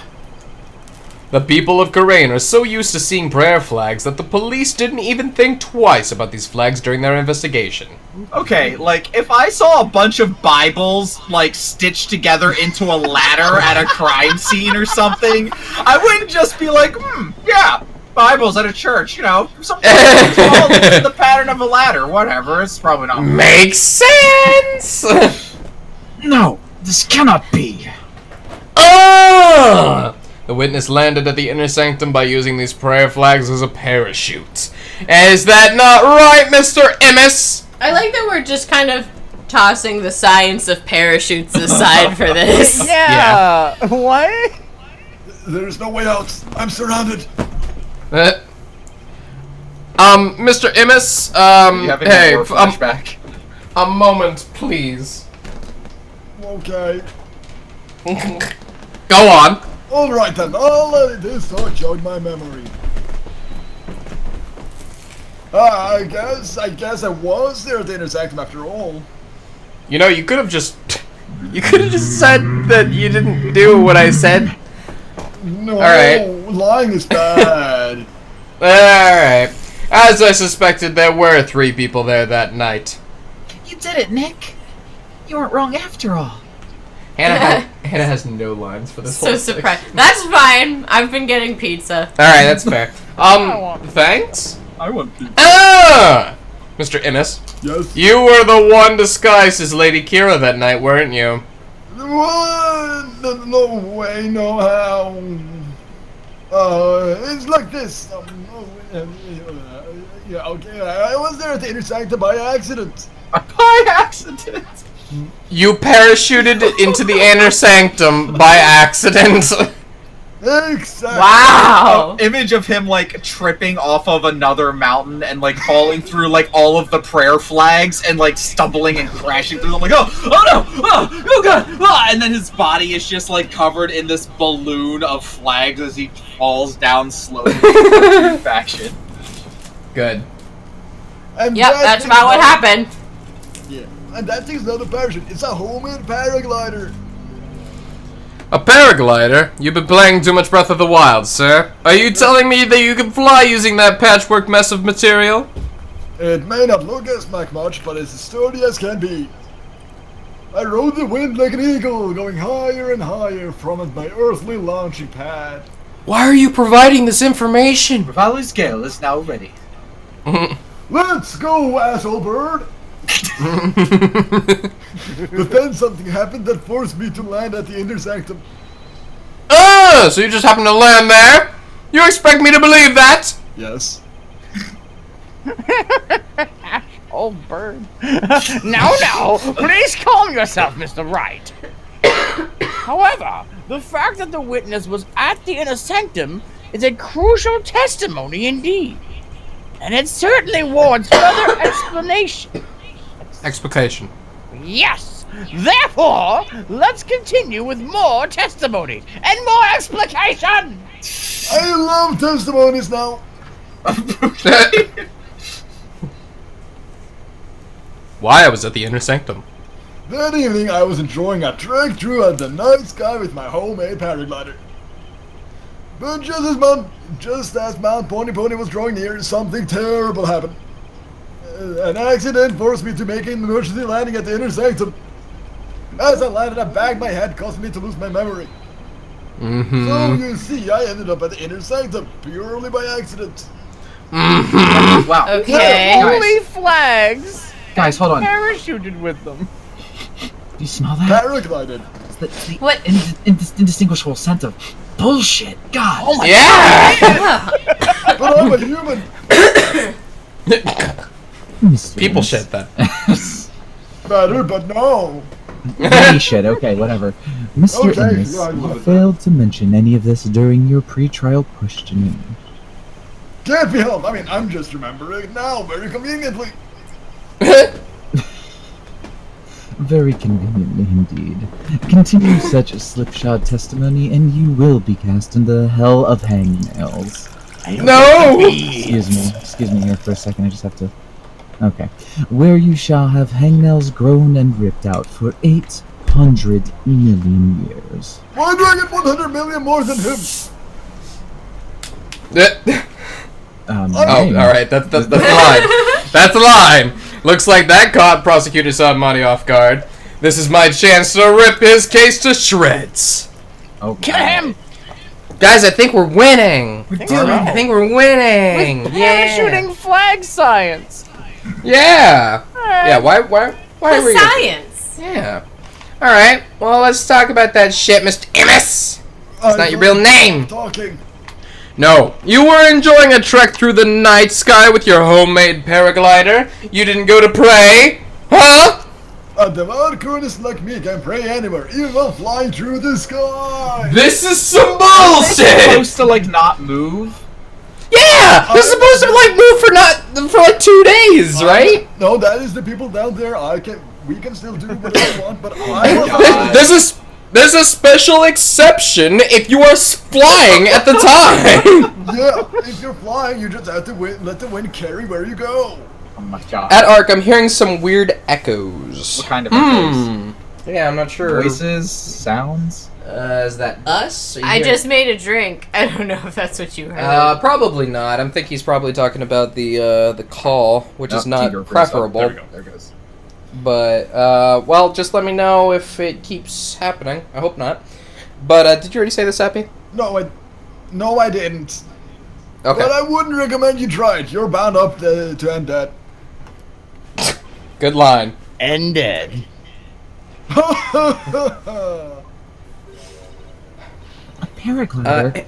The people of Karain are so used to seeing prayer flags that the police didn't even think twice about these flags during their investigation. Okay, like, if I saw a bunch of Bibles, like, stitched together into a ladder at a crime scene or something, I wouldn't just be like, yeah, Bibles at a church, you know, something the pattern of a ladder, whatever, it's probably not. Makes sense! No, this cannot be. The witness landed at the inner sanctum by using these prayer flags as a parachute. Is that not right, Mr. Amos? I like that we're just kind of tossing the science of parachutes aside for this. Yeah. What? There's no way out. I'm surrounded. Mr. Immis, You having hey, a war flashback? a moment, please. Okay. Go on. Alright then, I'll let this thought jog my memory. I guess I was there at the intersectum after all. You know, you could have just said that you didn't do what I said. No, Alright. lying is bad. Alright. As I suspected, there were 3 people there that night. You did it, Nick. You weren't wrong after all. Hannah has no lines for this So whole surprised. That's fine. I've been getting pizza. Alright, that's fair. Thanks? I want to. Mr. Immis, Yes. you were the one disguised as Lady Kira that night, weren't you? What? No way, no how. It's like this. Yeah, okay. I was there at the intersectum by accident. By accident. You parachuted into the inner sanctum by accident. Exactly. Wow. Image of him like tripping off of another mountain and like falling through like all of the prayer flags and like stumbling and crashing through them like oh no oh god and then his body is just like covered in this balloon of flags as he falls down slowly to faction. Good. And Yep, that's about what happened. Yeah, and that thing's not a parachute. It's a homemade paraglider. A paraglider? You've been playing too much Breath of the Wild, sir. Are you telling me that you can fly using that patchwork mess of material? It may not look as much, but it's as sturdy as can be. I rode the wind like an eagle, going higher and higher from my earthly launching pad. Why are you providing this information? Rivali's Gale is now ready. Let's go, asshole bird! But then something happened that forced me to land at the intersectum. So you just happened to land there? You expect me to believe that? Yes. Oh, bird. Now, please calm yourself, Mr. Wright. However, the fact that the witness was at the inner sanctum is a crucial testimony indeed. And it certainly warrants further explanation. Explication. Yes! Therefore, let's continue with more testimony and more explication! I love testimonies now. Why I was at the inner sanctum. That evening, I was enjoying a trek through the night sky with my homemade paraglider. But just as Mount Pony Pony was drawing near, something terrible happened. An accident forced me to make an emergency landing at the inner sanctum. As I landed, I banged my head, causing me to lose my memory. So you see, I ended up at the inner sanctum purely by accident. Wow. Okay. Holy flags! Guys, hold on. Parachuted with them. Do you smell that? Paraglided. It's the What? indistinguishable scent of bullshit. God. Oh my Yeah! But I'm a human. People shit that. Better, but no. Holy shit, okay, whatever. Mr. Okay, Innes, yeah, you failed to mention any of this during your pre-trial questioning. Can't be helped. I mean, I'm just remembering it now, very conveniently. Very conveniently indeed. Continue such slipshod testimony and you will be cast into the hell of hangnails. No! Excuse me here for a second, I just have to... Okay. Where you shall have hangnails grown and ripped out for 800 million years. Why do I get 100 million more than him? Oh, alright, that's the line. That's the line! Looks like that caught Prosecutor Sabmani off guard. This is my chance to rip his case to shreds. Okay. Kill him! Guys, I think we're winning! I I think we're winning! Parachuting flag science! Yeah! Yeah, why are The we... science. Yeah. Alright, well, let's talk about that shit, Mr. Immis! It's not your real name! Talking. No, you were enjoying a trek through the night sky with your homemade paraglider. You didn't go to pray, huh? A devout Kurdish like me can pray anywhere, even while flying through the sky. This is some It's bullshit! supposed to like not move. Yeah! They're supposed to like move for like 2 days, right? No, that is the people down there. We can still do whatever we want, but I. There's a special exception if you are flying at the time. Yeah, if you're flying, you just have to let the wind carry where you go. Oh my god. At Ark, I'm hearing some weird echoes. What kind of echoes? Yeah, I'm not sure. Voices? Sounds? Is that us? I just made a drink. I don't know if that's what you heard. Probably not. I think he's probably talking about the call, which is not Tiger, preferable. there we go. There it goes. But, well, just let me know if it keeps happening. I hope not. But, did you already say this, Happy? No, I didn't. Okay. But I wouldn't recommend you try it. You're bound up to end that. Good line. Ended. A paraglider?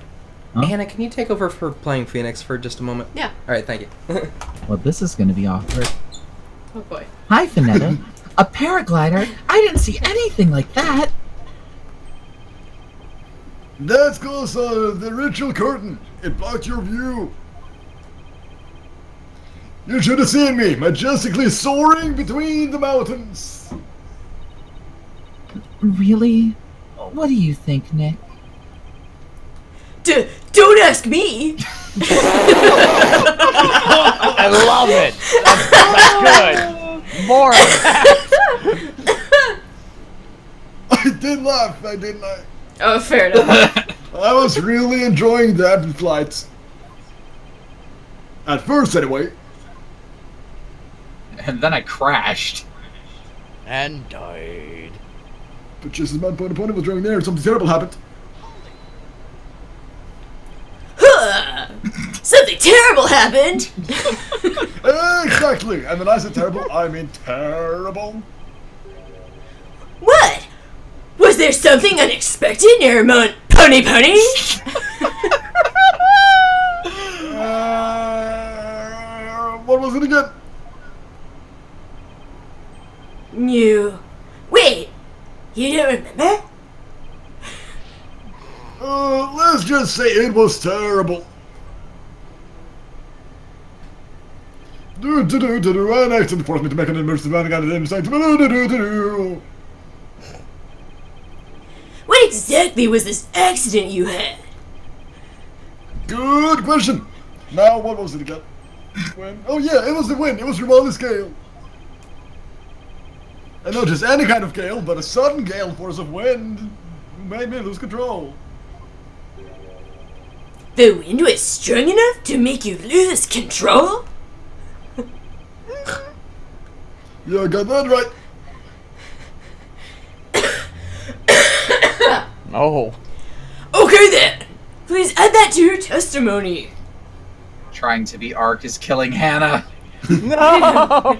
Huh? Hannah, can you take over for playing Phoenix for just a moment? Yeah. Alright, thank you. Well, this is gonna be awkward. Oh boy. Hi, Finetta. A paraglider? I didn't see anything like that. That's cause the ritual curtain. It blocked your view. You should have seen me, majestically soaring between the mountains. Really? What do you think, Nick? Don't ask me. I love it. That's good. More of that. I did laugh, I didn't I? Oh, fair enough. I was really enjoying that flight. At first, anyway. And then I crashed. And died. But just as my opponent was driving there, something terrible happened. Something terrible happened. Exactly! And when I said terrible, I mean terrible. What? Was there something unexpected near Mount Pony Pony? What was it again? Wait, you don't remember? Let's just say it was terrible. An accident forced me to make an emergency landing on the site. What exactly was this accident you had? Good question. Now, what was it again? Wind. Oh yeah, it was the wind. It was from on the scale. And not just any kind of gale, but a sudden gale force of wind made me lose control. The wind was strong enough to make you lose control? You got that right. Oh. Okay then. Please add that to your testimony. Trying to be Ark is killing Hannah. No.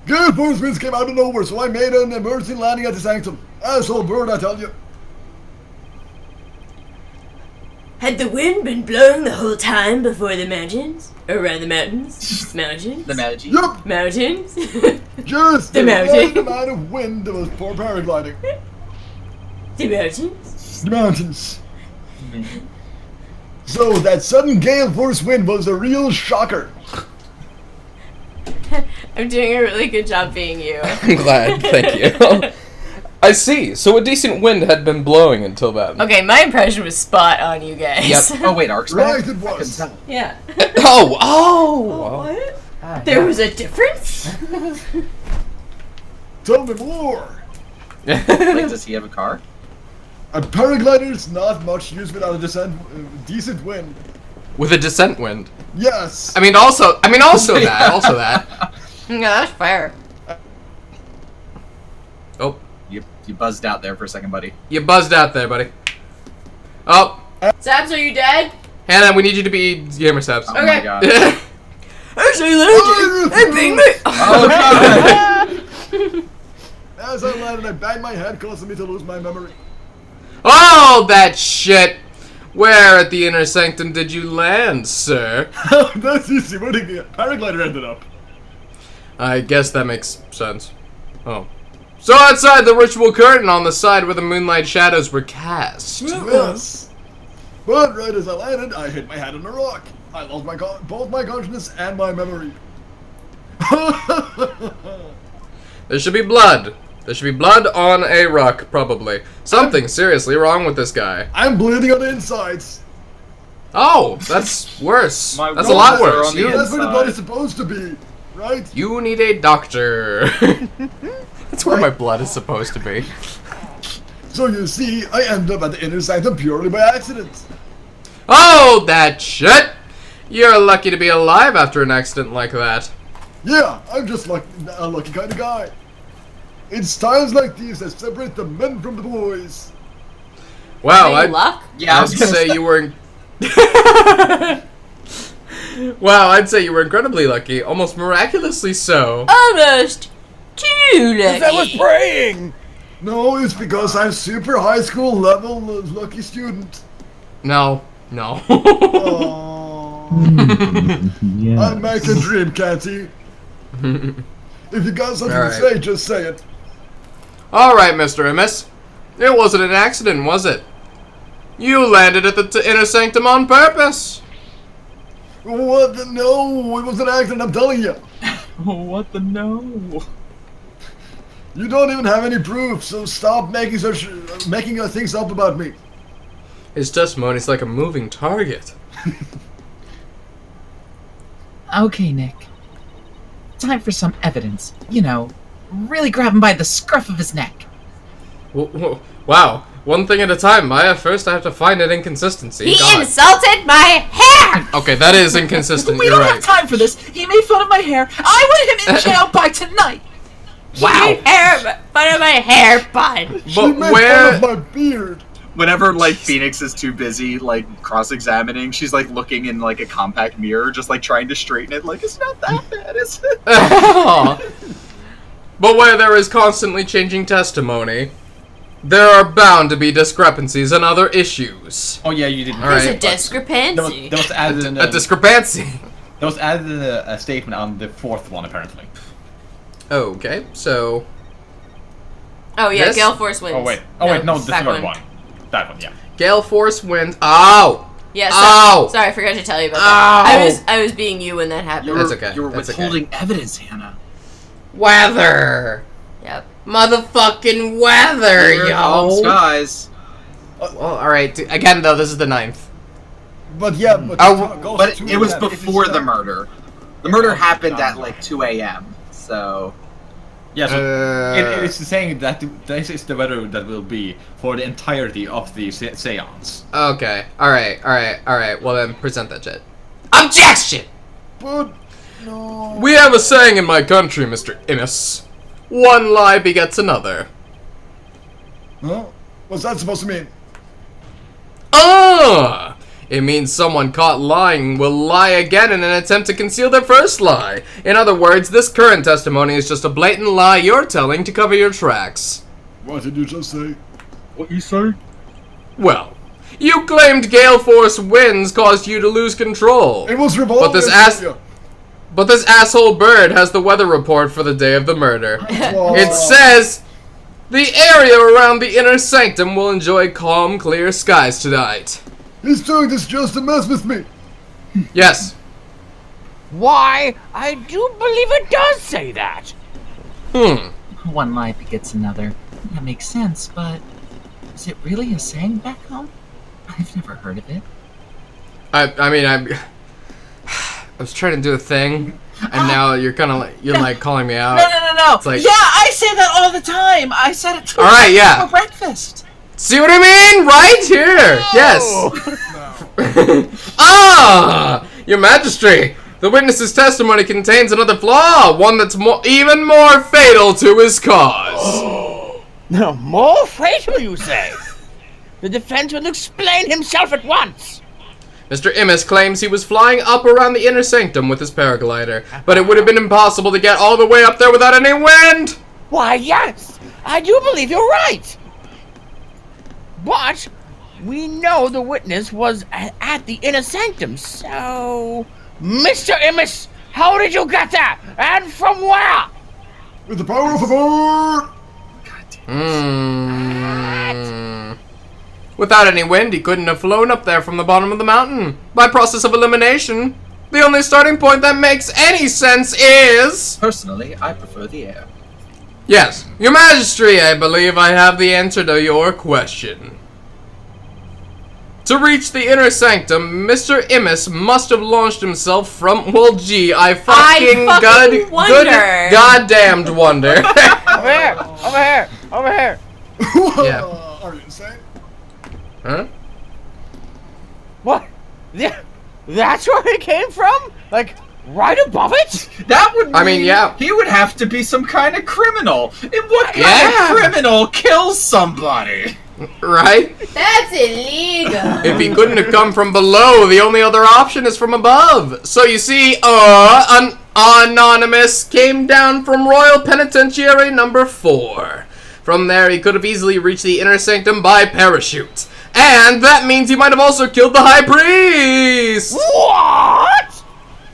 Good force winds came out of nowhere, so I made an emergency landing at the sanctum. Asshole bird, I tell you. Had the wind been blowing the whole time before the mountains? Around the mountains? Mountains? The magic. Yup, Mountains? just The the mountain. right amount of wind that was for paragliding. The mountains? The mountains. So that sudden gale force wind was a real shocker. I'm doing a really good job being you. I'm glad, thank you. I see. So a decent wind had been blowing until then. Okay, my impression was spot on, you guys. Yep. Oh wait, Ark's back? Right, it was. Yeah. Oh! What? There was a difference? Tell me more. Like, does he have a car? A paraglider is not much use without a decent wind. With a descent wind. Yes. I mean, also that. Yeah, that's fair. Oh, You buzzed out there for a second, buddy. you buzzed out there, buddy. Oh, Sabs, are you dead? Hannah, we need you to be gamer subs. Oh my Okay. god. Actually, landed and being me. Oh god! As I landed, I banged my head, causing me to lose my memory. Oh, that shit! Where at the inner sanctum did you land, sir? That's easy. Where did the paraglider ended up? I guess that makes sense. Oh. So outside the ritual curtain on the side where the moonlight shadows were cast. Yes. But right as I landed, I hit my head on a rock. I lost both my consciousness and my memory. There should be blood. There should be blood on a rock, probably. Something seriously wrong with this guy. I'm bleeding on the insides. Oh, that's worse. My That's a lot walls are worse. on the You, That's where the blood is inside. supposed to be, right? you need a doctor. That's where my blood is supposed to be. So you see, I ended up at the inner sanctum purely by accident. Oh, that shit! You're lucky to be alive after an accident like that. Yeah, I'm just like a lucky kind of guy. It's times like these that separate the men from the boys. Wow, Any luck? Yeah, I I'd was gonna say you were. Wow, I'd say you were incredibly lucky, almost miraculously so. Almost too lucky. I was praying. No, it's because I'm super high school level lucky student. No, no. Aww. I Yes. make a dream, Catty. If you got something Alright. to say, just say it. All right, Mr. Immis. It wasn't an accident, was it? You landed at the inner sanctum on purpose. What the? No, it was an accident, I'm telling you. Oh, what the no? You don't even have any proof, so stop making things up about me. His testimony's like a moving target. Okay, Nick. Time for some evidence. You know, really grab him by the scruff of his neck. Wow, one thing at a time, Maya. First, I have to find an inconsistency. He God. insulted my hair! Okay, that is inconsistent. We You're don't right. have time for this. He made fun of my hair. I want him in jail by tonight. Wow. Fun of my hair bun. She But made where? fun of my beard. Whenever like Phoenix is too busy like cross-examining, she's like looking in like a compact mirror, just like trying to straighten it. Like it's not that bad, is it? But where there is constantly changing testimony, there are bound to be discrepancies and other issues. Oh yeah, you didn't. All There's right. a discrepancy. There was added in A discrepancy. there was added in a statement on the fourth one apparently. Okay, so Oh yeah, This? Gale Force wins. Oh wait, no, the that third one. That one, yeah. Gale Force wins. Oh, Yeah, Ow! sorry, I forgot to tell you about Ow! that. I was being you when that happened. That's okay. You were That's okay. withholding evidence, Hannah. weather, Yep. motherfucking weather, Clear, calm yo. skies. Well, all right. Again, though, this is the 9th. But yeah, but Oh, goes But to it was that. before the murder. The murder happened at like 2 a.m. So Yeah, so Uh, it's saying that this is the weather that will be for the entirety of the seance. Okay. All right. Well, then present that shit. Objection. But no. We have a saying in my country, Mr. Innes. One lie begets another. Huh? What's that supposed to mean? Ah! It means someone caught lying will lie again in an attempt to conceal their first lie. In other words, this current testimony is just a blatant lie you're telling to cover your tracks. What did you just say? What you say? Well, you claimed Gale Force winds caused you to lose control. It was revolving. But this But this asshole bird has the weather report for the day of the murder. It says, the area around the inner sanctum will enjoy calm, clear skies tonight. He's doing this just to mess with me. Yes. Why, I do believe it does say that. One lie begets another. That makes sense, but is it really a saying back home? I've never heard of it. I was trying to do a thing, and now you're kind of like calling me out. No. It's like- yeah, I say that all the time. I said it to All right, yeah. for breakfast. See what I mean? Right here. Yes. Ah, Your Majesty. The witness's testimony contains another flaw, one that's even more fatal to his cause. No, more fatal, you say? The defense will explain himself at once. Mr. Immis claims he was flying up around the inner sanctum with his paraglider, but it would have been impossible to get all the way up there without any wind. Why, yes, I do believe you're right. But we know the witness was at the inner sanctum, so... Mr. Immis, how did you get there? And from where? With the power of a bird! Without any wind, he couldn't have flown up there from the bottom of the mountain. By process of elimination, the only starting point that makes any sense is... Personally, I prefer the air. Yes, Your Majesty, I believe I have the answer to your question. To reach the inner sanctum, Mr. Immis must have launched himself from... Well, gee, I fucking wonder. goddamned wonder. Over here! Over here! Over here! Yeah. Are you insane? Huh? What? That's where he came from? Like, right above it? That would mean I mean, yeah. he would have to be some kind of criminal. And what kind Yeah. of criminal kills somebody? Right? That's illegal. If he couldn't have come from below, the only other option is from above. So you see, Anonymous came down from Royal Penitentiary number 4. From there, he could have easily reached the inner sanctum by parachute. And that means he might have also killed the High Priest! What?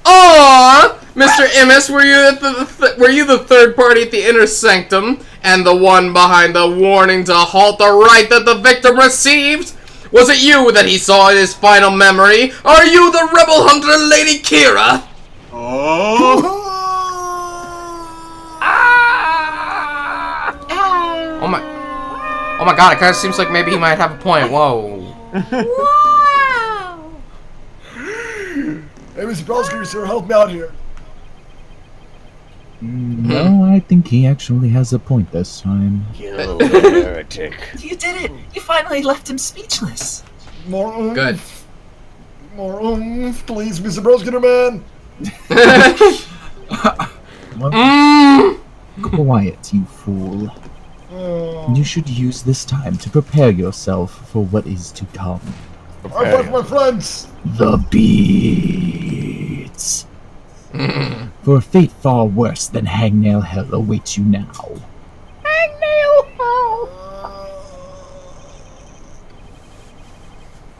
Aww! Mr. Immis, were you the third party at the inner sanctum, and the one behind the warning to halt the right that the victim received? Was it you that he saw in his final memory? Are you the rebel hunter, Lady Kira? Oh. Oh my god, it kind of seems like maybe he might have a point. Whoa. Wow. Hey, Mr. Prosecutor, sir, help me out here. No, I think he actually has a point this time. You heretic. You did it! You finally left him speechless. More oomph. Good. More oomph, please, Mr. Prosecutor man. Quiet, you fool. You should use this time to prepare yourself for what is to come. I fight for my friends. The beats. For a fate far worse than hangnail hell awaits you now. Hangnail hell!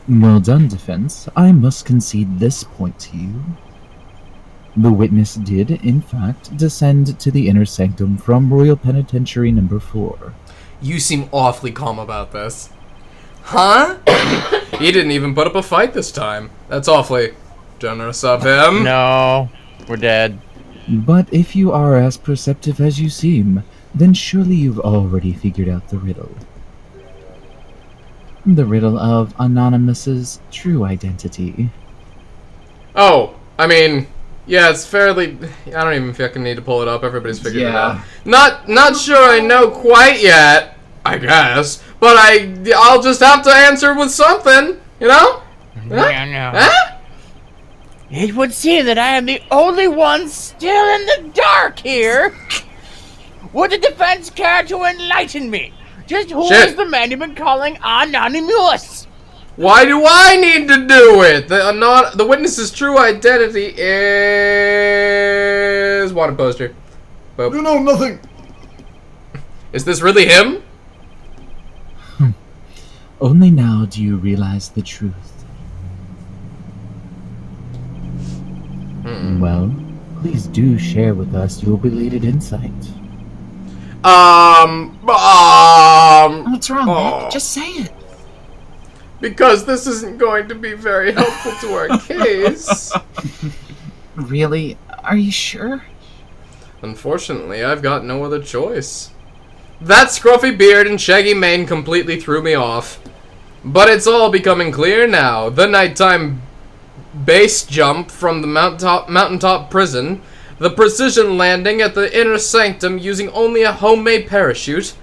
Well done, defense. I must concede this point to you. The witness did, in fact, descend to the inner sanctum from Royal Penitentiary number 4. You seem awfully calm about this. Huh? He didn't even put up a fight this time. That's awfully generous of him. No, we're dead. But if you are as perceptive as you seem, then surely you've already figured out the riddle. The riddle of Anonymous's true identity. Oh, I mean, yeah, it's fairly... I don't even fucking need to pull it up. Everybody's figured it out. Not sure I know quite yet, I guess. But I'll just have to answer with something, you know? Yeah, no. Huh? It would seem that I am the only one still in the dark here. Would the defense care to enlighten me? Just who is the man you've been calling Anonymous? Why do I need to do it? The witness's true identity is... wanted poster. Boop. You know nothing. Is this really him? Only now do you realize the truth. Well, please do share with us your belated insight. What's wrong, Nick? Just say it. Because this isn't going to be very helpful to our case. Really? Are you sure? Unfortunately, I've got no other choice. That scruffy beard and shaggy mane completely threw me off. But it's all becoming clear now. The nighttime base jump from the mountaintop prison, the precision landing at the inner sanctum using only a homemade parachute.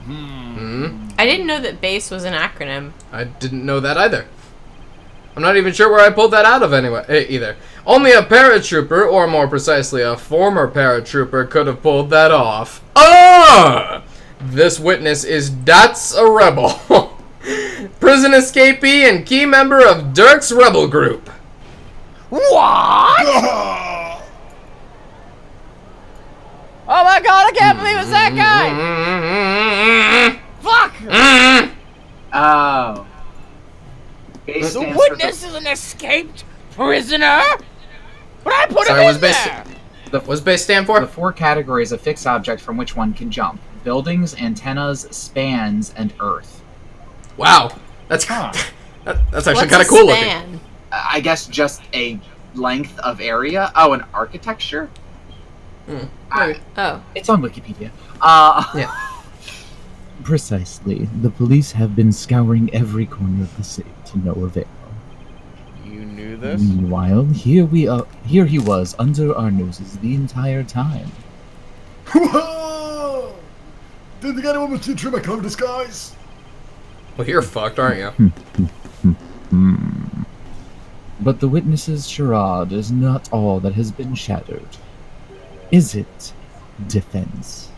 I didn't know that BASE was an acronym. I didn't know that either. I'm not even sure where I pulled that out of anyway, either. Only a paratrooper, or more precisely a former paratrooper, could have pulled that off. Ah! This witness is That's a Rebel. Prison escapee and key member of Dirk's rebel group. What? Oh my god, I can't believe it's that guy! Fuck! Oh. Base The stands witness is an escaped prisoner? But I put Sorry, him was in base- there! What's base stand The for? 4 categories of fixed object from which one can jump: buildings, antennas, spans, and earth. Wow, that's Huh. that's actually What's kind a of cool looking. span? I guess just a length of area. Oh, an architecture? Oh. It's on Wikipedia. Yeah. Precisely. The police have been scouring every corner of the city to no avail. You knew this? Meanwhile, here he was under our noses the entire time. Whoa! Didn't think anyone would see through my clever disguise. Well, you're fucked, aren't you? But the witness's charade is not all that has been shattered. Is it, defense?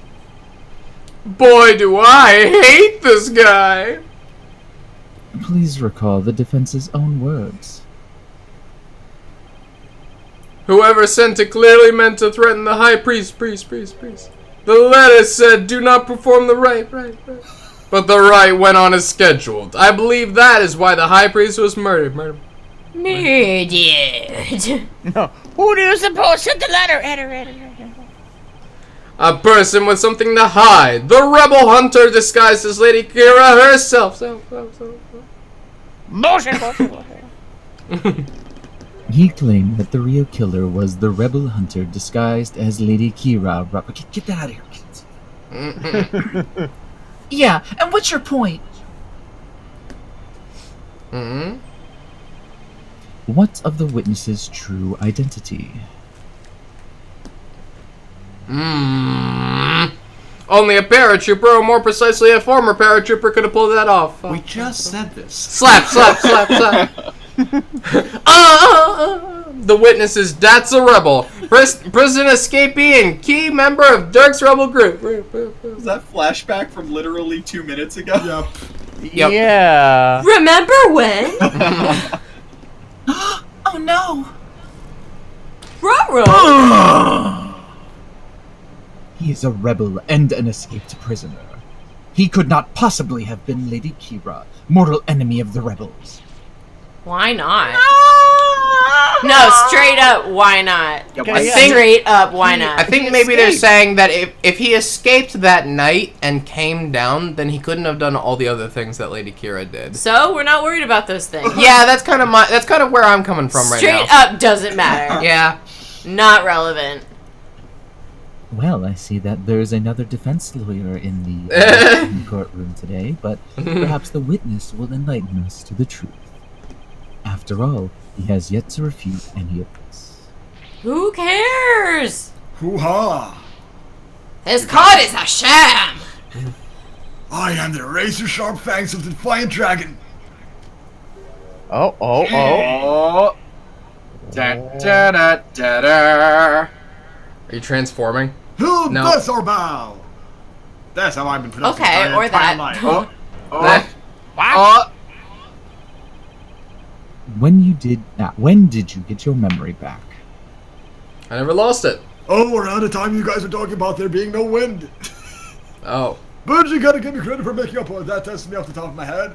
Boy, do I hate this guy! Please recall the defense's own words. Whoever sent it clearly meant to threaten the high priest. The letter said, do not perform the rite. But the rite went on as scheduled. I believe that is why the high priest was murdered. Murdered. No. Who do you suppose sent the letter? A person with something to hide. The rebel hunter disguised as Lady Kira herself. Motion. He claimed that the real killer was the rebel hunter disguised as Lady Kira. Get that out of here, kids. Yeah, and what's your point? What of the witness's true identity? Only a paratrooper, or more precisely a former paratrooper, could have pulled that off. We just said this. Slap. The witness is That's a rebel. Prison escapee and key member of Dirk's rebel group. Is that flashback from literally 2 minutes ago? Yep. Yep. Yeah. Remember when? Oh no! Ruh-roh. He is a rebel and an escaped prisoner. He could not possibly have been Lady Kira, mortal enemy of the rebels. Why not? No, straight up, why not? Yep, I Straight up, why I not? think maybe they're saying that if he escaped that night and came down, then he couldn't have done all the other things that Lady Kira did. So we're not worried about those things. Yeah, that's kind of where I'm coming from right Straight now. up doesn't matter. Yeah. Not relevant. Well, I see that there's another defense lawyer in the courtroom today, but perhaps the witness will enlighten us to the truth. After all, he has yet to refute any of this. Who cares? Hoo-ha! This card is a sham. I am the razor-sharp fangs of the Defiant Dragon. Oh. Oh. Da, da, da, da, da. Are you transforming? Who No. bless our bow? That's how I've been pronouncing Okay, my or entire that. life. Oh. Oh. That- Oh. When did you get your memory back? I never lost it. Oh, around the time you guys were talking about there being no wind. Oh. But you gotta give me credit for making up on that. That's me off the top of my head.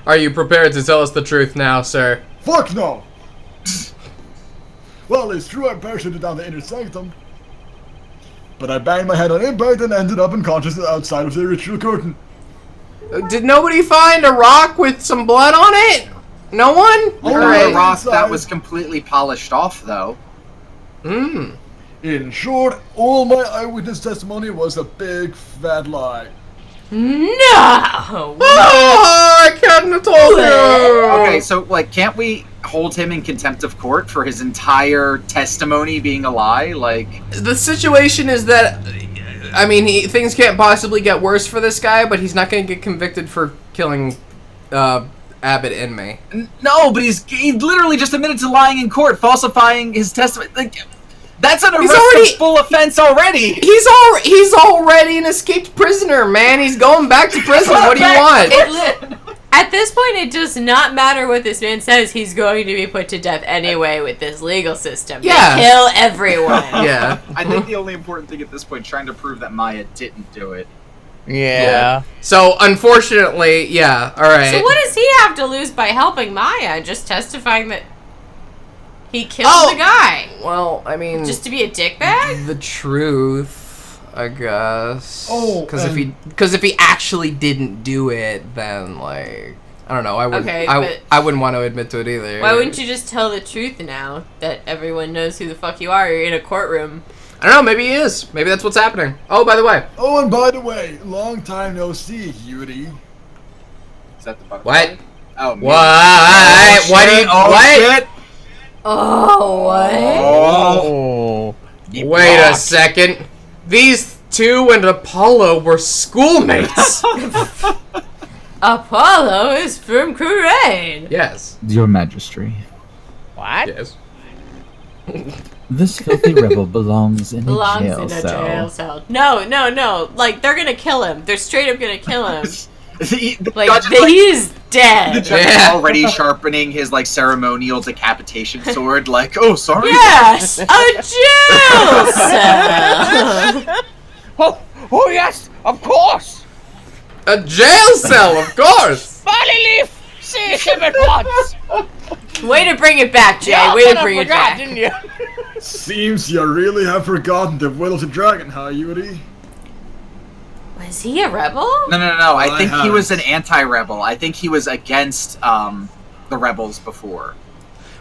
Are you prepared to tell us the truth now, sir? Fuck no! Well, it's true I parachuted down the inner sanctum. But I banged my head on impact and ended up unconscious outside of the ritual curtain. Did nobody find a rock with some blood on it? No one? Oh, Or right. a rock that was completely polished off, though. In short, all my eyewitness testimony was a big fat lie. No. Oh, I couldn't have told you. Okay, so, like, can't we hold him in contempt of court for his entire testimony being a lie? Like, The situation is that, I mean, things can't possibly get worse for this guy, but he's not going to get convicted for killing Abbott and me. no, but he literally just admitted to lying in court, falsifying his testimony. Like, that's an arrestable offense already. He's already an escaped prisoner, man. He's going back to prison. What do you want? At this point, it does not matter what this man says. He's going to be put to death anyway with this legal system. They Yeah. kill everyone. Yeah. I think the only important thing at this point is trying to prove that Maya didn't do it. Yeah. So, unfortunately, yeah, alright. So what does he have to lose by helping Maya? Just testifying that He killed the guy. Well, I mean, Just to be a dickbag? the truth, I guess. Oh, because if he actually didn't do it, then like I don't know. I wouldn't. Okay, but- I wouldn't want to admit to it either. Why wouldn't you just tell the truth now that everyone knows who the fuck you are? You're in a courtroom. I don't know. Maybe he is. Maybe that's what's happening. Oh, by the way. Oh, and by the way, long time no see, Yuri. Is that the butterfly? What? Oh, me. Why? Oh, Why do you? shit. Oh, what? shit. Oh, what? Oh. Wait a second. These two and Apollo were schoolmates. Apollo is from Kurain. Yes. Your Majesty, What? Yes. this filthy rebel belongs in a Belongs jail in a cell. jail cell. No. Like, they're gonna kill him. They're straight up gonna kill him. The Like, judge is, he's the dead. judge is Yeah. already sharpening his like ceremonial decapitation sword. Like, oh, sorry. Yes! A jail cell! Oh yes, of course. A jail cell, of course. Barleyleaf, see him at once. Way to bring it back, Jay. Yeah, Way but to I bring it forgot, back. didn't you? Seems you really have forgotten the will of the dragon, huh, Yuri? Was he a rebel? No. I I think he was an haven't. anti-rebel. I think he was against the rebels before,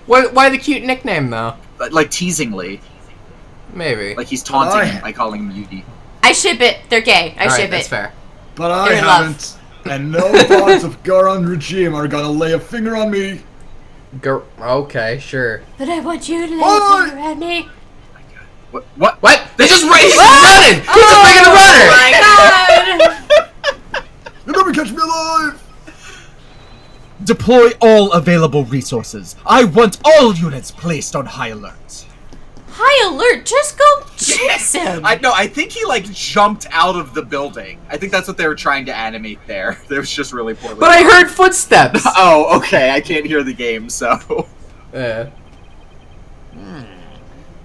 Why the cute nickname though? but, like teasingly. Maybe. Like he's taunting I- him by calling him Yudi. I ship it. They're gay. I All right, ship that's it. fair. But I They're in love. haven't. And no thoughts of Garon regime are gonna lay a finger on me. Okay, sure. But I want you to lay Oi! a finger on me. What? What? What? They just he's running! He's a freaking runner! Oh my god! You'll never catch me alive! Deploy all available resources. I want all units placed on high alert. High alert! Just go chase him! I think he like jumped out of the building. I think that's what they were trying to animate there. It was just really poorly. But I heard footsteps. Oh, okay. I can't hear the game, so. Yeah.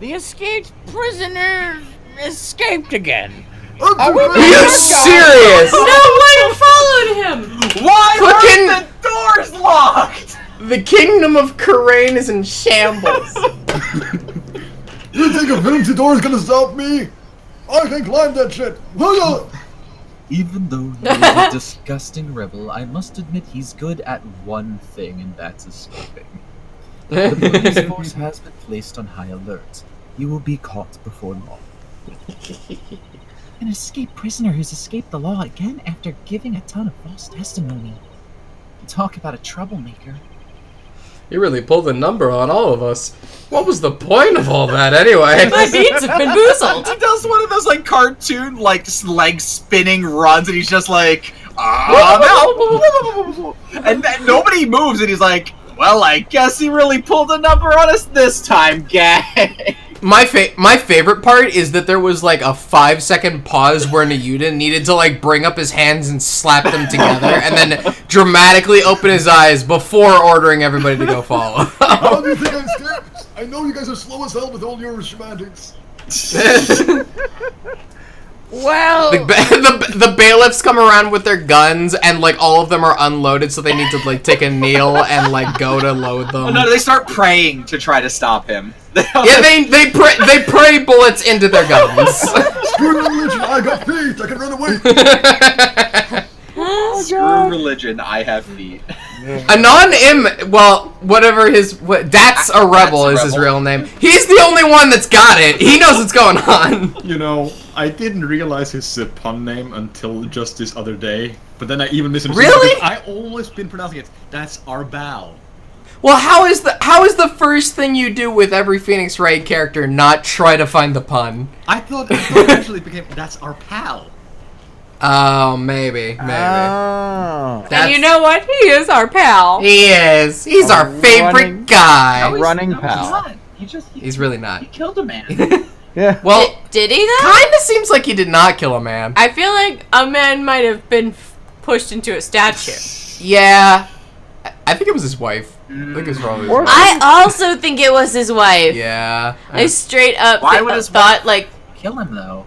The escaped prisoner escaped again. I'm we Are prepared. you serious? No one followed him! Why Fucking- were the doors locked? The kingdom of Kurain is in shambles. You think a fancy door is gonna stop me? I can climb that shit. Hold on. Even though he is a disgusting rebel, I must admit he's good at one thing, and that's escaping. The police force has been placed on high alert. He will be caught before long. An escaped prisoner who's escaped the law again after giving a ton of false testimony. Talk about a troublemaker. You really pulled a number on all of us. What was the point of all that anyway? My beats have been boozled! He does one of those like cartoon like leg spinning runs, and he's just like, no. And then nobody moves, and he's like, well, I guess he really pulled a number on us this time, gang. My favorite part is that there was like a 5-second pause where Nayuta needed to like bring up his hands and slap them together and then dramatically open his eyes before ordering everybody to go follow. How do you think I escaped? I know you guys are slow as hell with all your semantics. Well, the bailiffs come around with their guns and like all of them are unloaded, so they need to like take a kneel and like go to load them. No, they start praying to try to stop him. Yeah, they pray bullets into their guns. Screw religion, I got feet, I can run away. Screw religion, I have feet. Anon well, whatever That's a Rebel is his real name. He's the only one that's got it. He knows what's going on. You know, I didn't realize his pun name until just this other day. But then I even misunderstood. Really? Because I always been pronouncing it. That's Arbal. Well, how is the first thing you do with every Phoenix Wright character not try to find the pun? I thought eventually it became that's our pal. Oh, maybe. oh. And you know what? He is our pal. He is. He's our favorite running- guy. running No, pal. He's not. He's really not. He killed a man. Yeah. Well, Did he though? kind of seems like he did not kill a man. I feel like a man might have been pushed into a statue. Yeah. I think it was his wife. I think it was probably his Or- wife. I also think it was his wife. Yeah. I straight up Why would his thought like, Kill him though.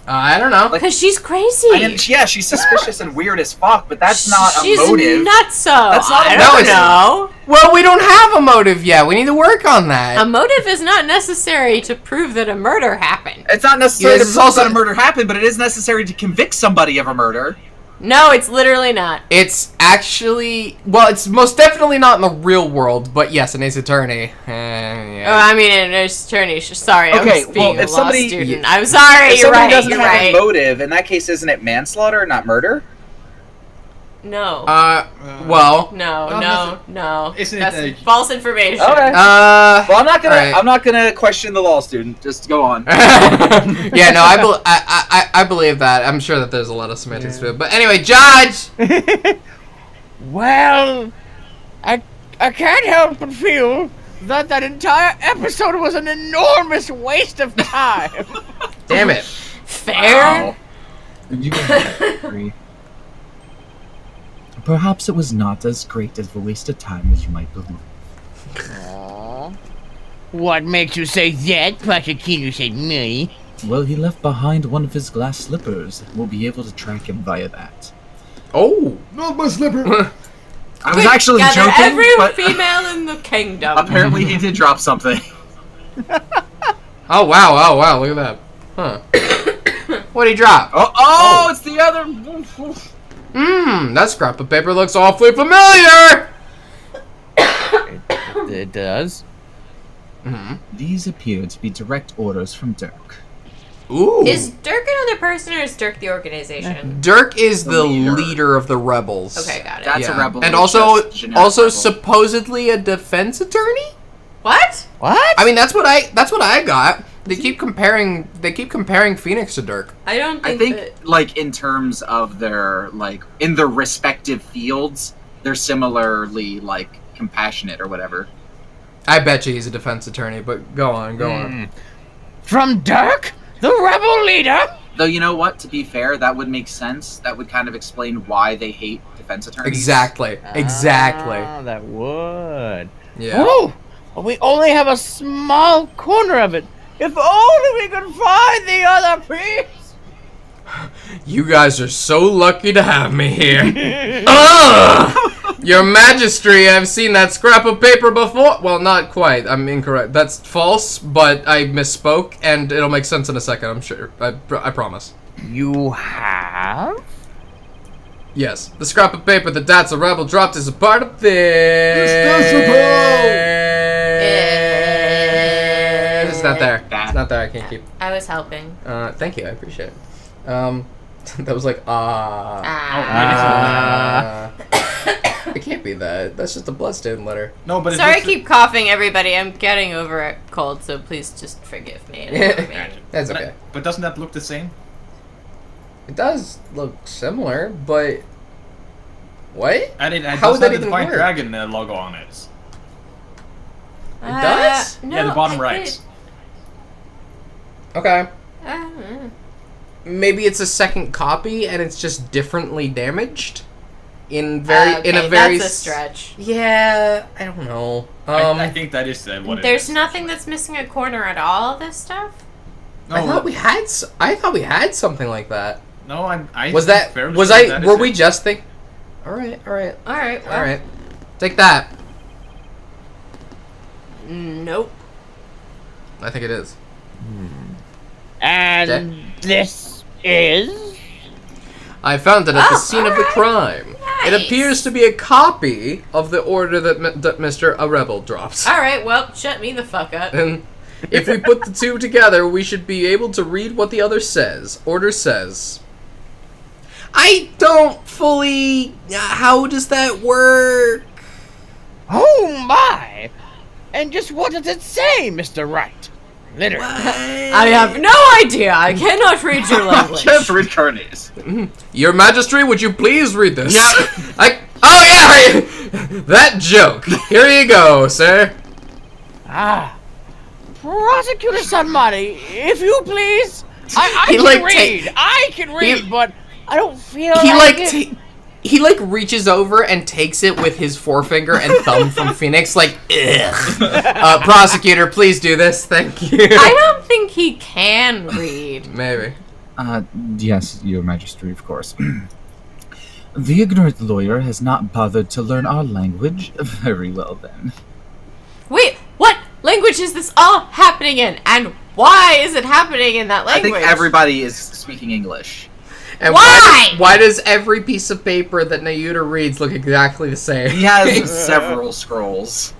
I don't know. because she's crazy. I mean, she's suspicious and weird as fuck, but that's not she's a motive. nutso. That's not a I motive. don't know. Well, we don't have a motive yet. We need to work on that. A motive is not necessary to prove that a murder happened. It's not necessary Yes, to prove that a murder happened, but it is necessary to convict somebody of a murder. No, it's literally not. It's actually, well, it's most definitely not in the real world, but yes, an ace attorney. Oh, Yeah. I mean, an attorney. Sorry, Okay, I was being well, a if law somebody- student. I'm sorry. If You're somebody right. doesn't You're have right. a motive, in that case, isn't it manslaughter, not murder? No. Well. No. Isn't it That's a- false information. Okay. Well, Well, I'm not gonna. alright. I'm not gonna question the law student. Just go on. Yeah, no, I believe that. I'm sure that there's a lot of semantics to it. But anyway, Judge! Well, I can't help but feel that entire episode was an enormous waste of time. Damn it. Fair. You guys agree. Perhaps it was not as great of a waste of time as you might believe. Aw. What makes you say that, Pasakino said me? Well, he left behind one of his glass slippers. We'll be able to track him via that. Oh. Not my slipper. I was actually Gather joking, every but female in the kingdom. apparently he did drop something. Oh, wow. Look at that. Huh. What'd he drop? Oh, it's the other. That scrap of paper looks awfully familiar! It does. These appear to be direct orders from Dirk. Ooh. Is Dirk another person or is Dirk the organization? Dirk is the leader. leader of the rebels. Okay, got it. That's a rebel. And it's also just generic rebel. supposedly a defense attorney? What? What? I mean, that's what I got. They keep comparing Phoenix to Dirk. I don't I think, think, like, in terms of their, like, in their respective fields, they're similarly, like, compassionate or whatever. I bet you he's a defense attorney, but go on. From Dirk, the rebel leader? Though, you know what? To be fair, that would make sense. That would kind of explain why they hate defense attorneys. Exactly. Ah, that would. Yeah. Oh, we only have a small corner of it. If only we could find the other piece. You guys are so lucky to have me here. Ugh! Your Majesty, I've seen that scrap of paper before. Well, not quite. I'm incorrect. That's false, but I misspoke, and it'll make sense in a second, I'm sure. I promise. You have? Yes, the scrap of paper that That's a Rebel dropped is a part of this. It's not there. It's not there. I can't keep. I was helping. Thank you. I appreciate it. That was like It can't be that. That's just a bloodstained letter. No, but it Sorry I looks- keep coughing, everybody. I'm getting over a cold, so please just forgive me. And ignore me. That's but, okay. but doesn't that look the same? It does look similar, but what? And it How would does that have the even Defiant work? Dragon logo on it. It does? No, Yeah, the bottom I right. did- Okay. uh, Maybe it's a second copy and it's just differently damaged. In a okay, very that's a stretch. Yeah, I don't know. I think that is what it There's is. nothing that's missing a corner at all. This stuff. No, I thought we had. I thought we had something like that. no, I Was think that? fairly Was sure I? that is Were it. we just think? All right. All right. Well, All right. Take that. Nope. I think it is. And this is? I found it at the Oh, scene of the crime. It Nice. appears to be a copy of the order that Mr. A Rebel dropped. All right. Well, shut me the fuck up. And if we put the two together, we should be able to read what the other says. Order says. I don't fully. How does that work? Oh my! And just what does it say, Mr. Wright? Literally. I have no idea. I cannot read your language. Can't read Carnies. Your Majesty, would you please read this? Yeah. Oh yeah, that joke. Here you go, sir. Prosecutor Sanmari, if you please. I He, can like, read. I can read, but I don't feel He like like it. he like reaches over and takes it with his forefinger and thumb from Phoenix. Like, ugh. Prosecutor, please do this. Thank you. I don't think he can read. Maybe. Yes, Your Majesty, of course. The ignorant lawyer has not bothered to learn our language. Very well, then. Wait, what language is this all happening in? And why is it happening in that I language? think everybody is speaking English. And Why? Why does every piece of paper that Nayuta reads look exactly the same? He has several scrolls.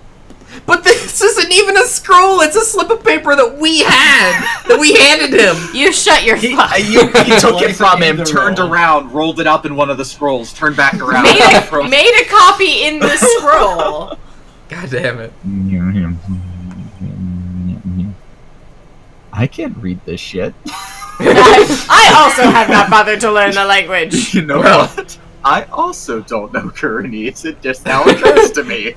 But this isn't even a scroll. It's a slip of paper that we had, that we handed him. You shut your fuck. You took it Place from it in him, the turned roll. around, rolled it up in one of the scrolls, turned back around. Made a copy in the scroll. God damn it. I can't read this shit. I also have not bothered to learn the language. You know Well. what? I also don't know Kuranese. It just now occurs to me.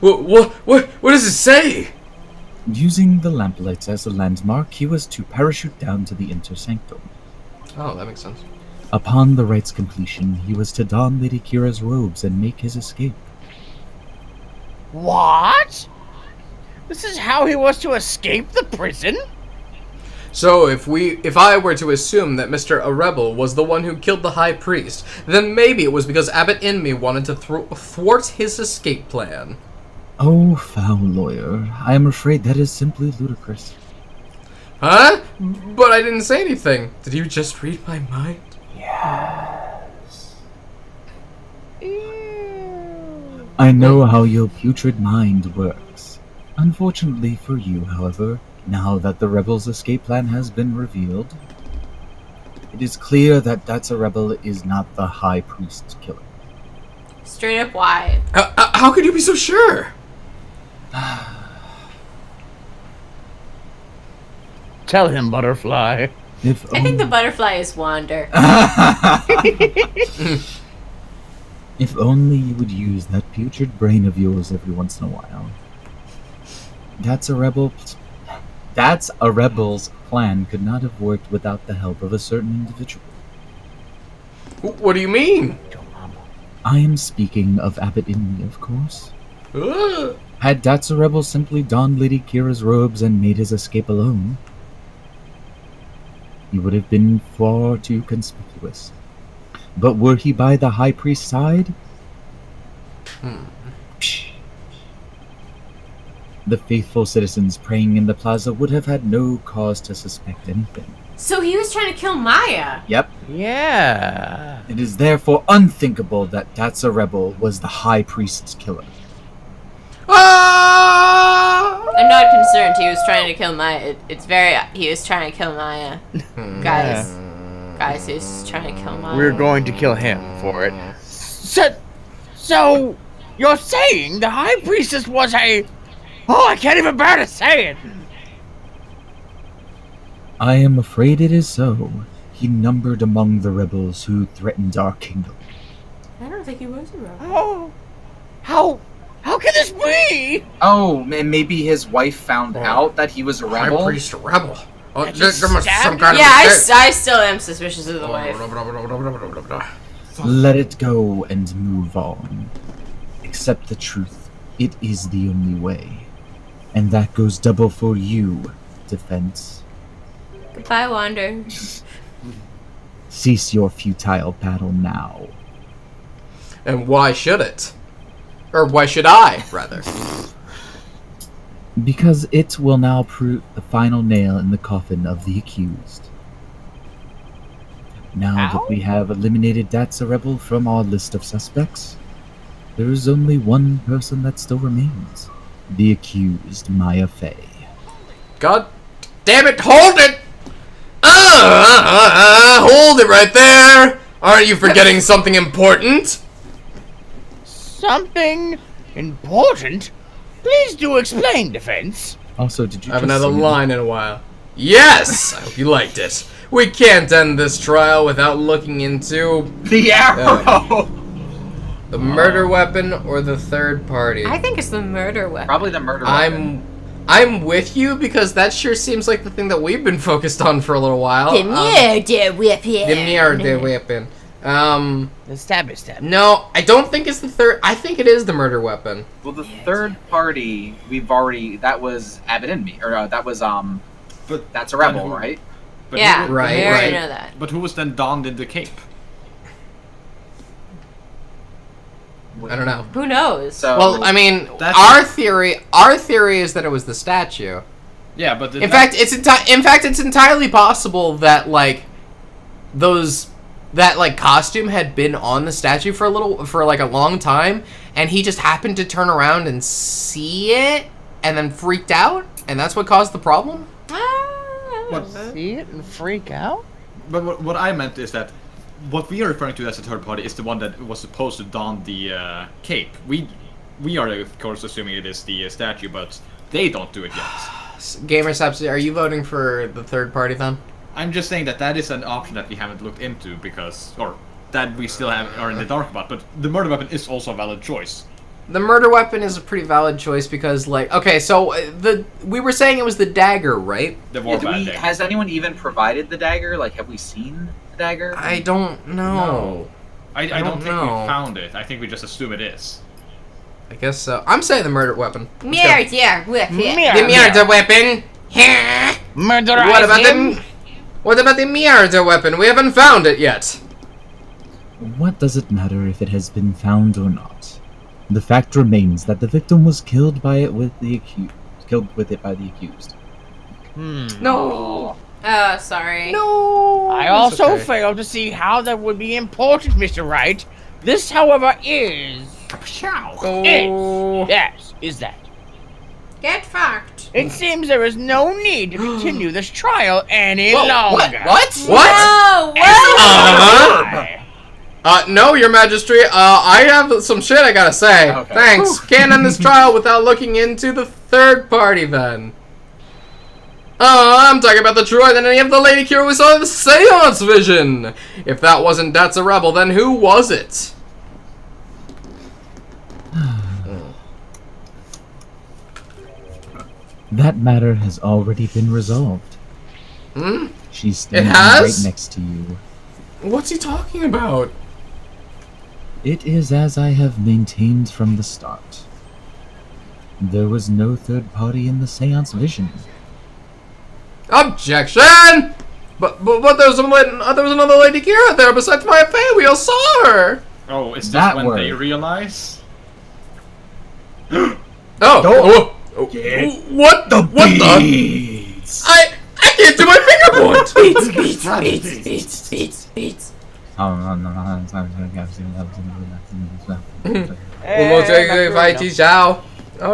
What does it say? Using the lamplights as a landmark, he was to parachute down to the inner sanctum. Oh, that makes sense. Upon the rite's completion, he was to don Lady Kira's robes and make his escape. What? This is how he was to escape the prison? So if I were to assume that Mr. Arebel was the one who killed the High Priest, then maybe it was because Abbot Inme wanted to thwart his escape plan. Oh, foul lawyer, I am afraid that is simply ludicrous. Huh? But I didn't say anything. Did you just read my mind? I know how your putrid mind works. Unfortunately for you, however, now that the rebels' escape plan has been revealed, it is clear that Datsa Rebel is not the High Priest's killer. Straight up why? How could you be so sure? Tell him, Butterfly. If I think the butterfly is Wander. If only you would use that putrid brain of yours every once in a while. That's a rebel's plan could not have worked without the help of a certain individual. What do you mean? I am speaking of Abbot Inme, of course. Ugh. Had Datsa Rebel simply donned Lady Kira's robes and made his escape alone, he would have been far too conspicuous. But were he by the High Priest's side? Psh. The faithful citizens praying in the plaza would have had no cause to suspect anything. So he was trying to kill Maya. Yep. Yeah. It is therefore unthinkable that Datsa Rebel was the High Priest's killer. Ah! I'm not concerned. He was trying to kill Maya. He was trying to kill Maya. Guys, he was trying to kill Maya. We're going to kill him for it. So, you're saying the High Priestess was a... Oh, I can't even bear to say it! I am afraid it is so. He numbered among the rebels who threatened our kingdom. I don't think he was a rebel. Oh, how can this be? Oh, and maybe his wife found out that he was a High rebel. Priest rebel. Oh, That there just must be some stabbed kind Yeah, of I mistake. still am suspicious of the wife. Let it go and move on. Accept the truth. It is the only way. And that goes double for you, Defense. Goodbye, Wander. Cease your futile battle now. And why should it? Or why should I, rather? Because it will now prove the final nail in the coffin of the accused. Now that we have eliminated Datsa Rebel from our list of suspects, there is only one person that still remains. The accused, Maya Fey. God damn it, hold it! Hold it right there! Aren't you forgetting something important? Something important? Please do explain, Defense. Also, did you I haven't just had a say- line in a while. Yes! I hope you liked it. We can't end this trial without looking into The arrow! the murder weapon or the third party. I think it's the murder weapon. Probably the murder weapon. I'm with you because that sure seems like the thing that we've been focused on for a little while. The murder weapon. The murder weapon. The stab. No, I don't think it's the third. I think it is the murder weapon. Well, the third party, that was Abbot Inme, or that was, But that's a rebel, but who- right? But Yeah, who, Right, we already right. know that. But who was then donned in the cape? I don't know. Who knows? So, Well, I mean, That's- our theory is that it was the statue. Yeah, but In fact, it's entirely possible that like that costume had been on the statue for a long time, and he just happened to turn around and see it, and then freaked out, and that's what caused the problem. What? See it and freak out? But what I meant is that what we are referring to as a third party is the one that was supposed to don the cape. We are of course assuming it is the statue, but they don't do it yet. Gamersapps, are you voting for the third party then? I'm just saying that is an option that we haven't looked into or that we still are in the dark about. But the murder weapon is also a valid choice. The murder weapon is a pretty valid choice because, like, okay, so we were saying it was the dagger, right? The Yeah, Warband dagger. has anyone even provided the dagger? Like, have we seen the dagger? I don't know. I don't don't think know. we found it. I think we just assume it is. I guess so. I'm saying the murder weapon. Let's go. Murder weapon. The murder weapon. Murderize him. What about the murder weapon? We haven't found it yet. What does it matter if it has been found or not? The fact remains that the victim was killed by it with the accused. Killed with it by the accused. No. Oh, sorry. No. I It's also okay. fail to see how that would be important, Mr. Wright. This, however, is Oh. is that. Get fucked. It seems there is no need to continue this trial any Whoa, longer. What? Whoa, whoa. No, Your Majesty. I have some shit I gotta say. Okay. Thanks. Can't end this trial without looking into the third party, then. I'm talking about the true identity of the Lady Kira we saw in the Seance vision. If that wasn't That's a Rebel, then who was it? That matter has already been resolved. Hmm? She's standing has? right next to you. What's he talking about? It is as I have maintained from the start. There was no third party in the Seance vision. Objection! But there was another Lady Kira there besides my fan. We all saw her. Oh, is this That when they word. realize? Oh. Don't Oh. Oh. get What the? What the? I can't do my finger point. Beats. Oh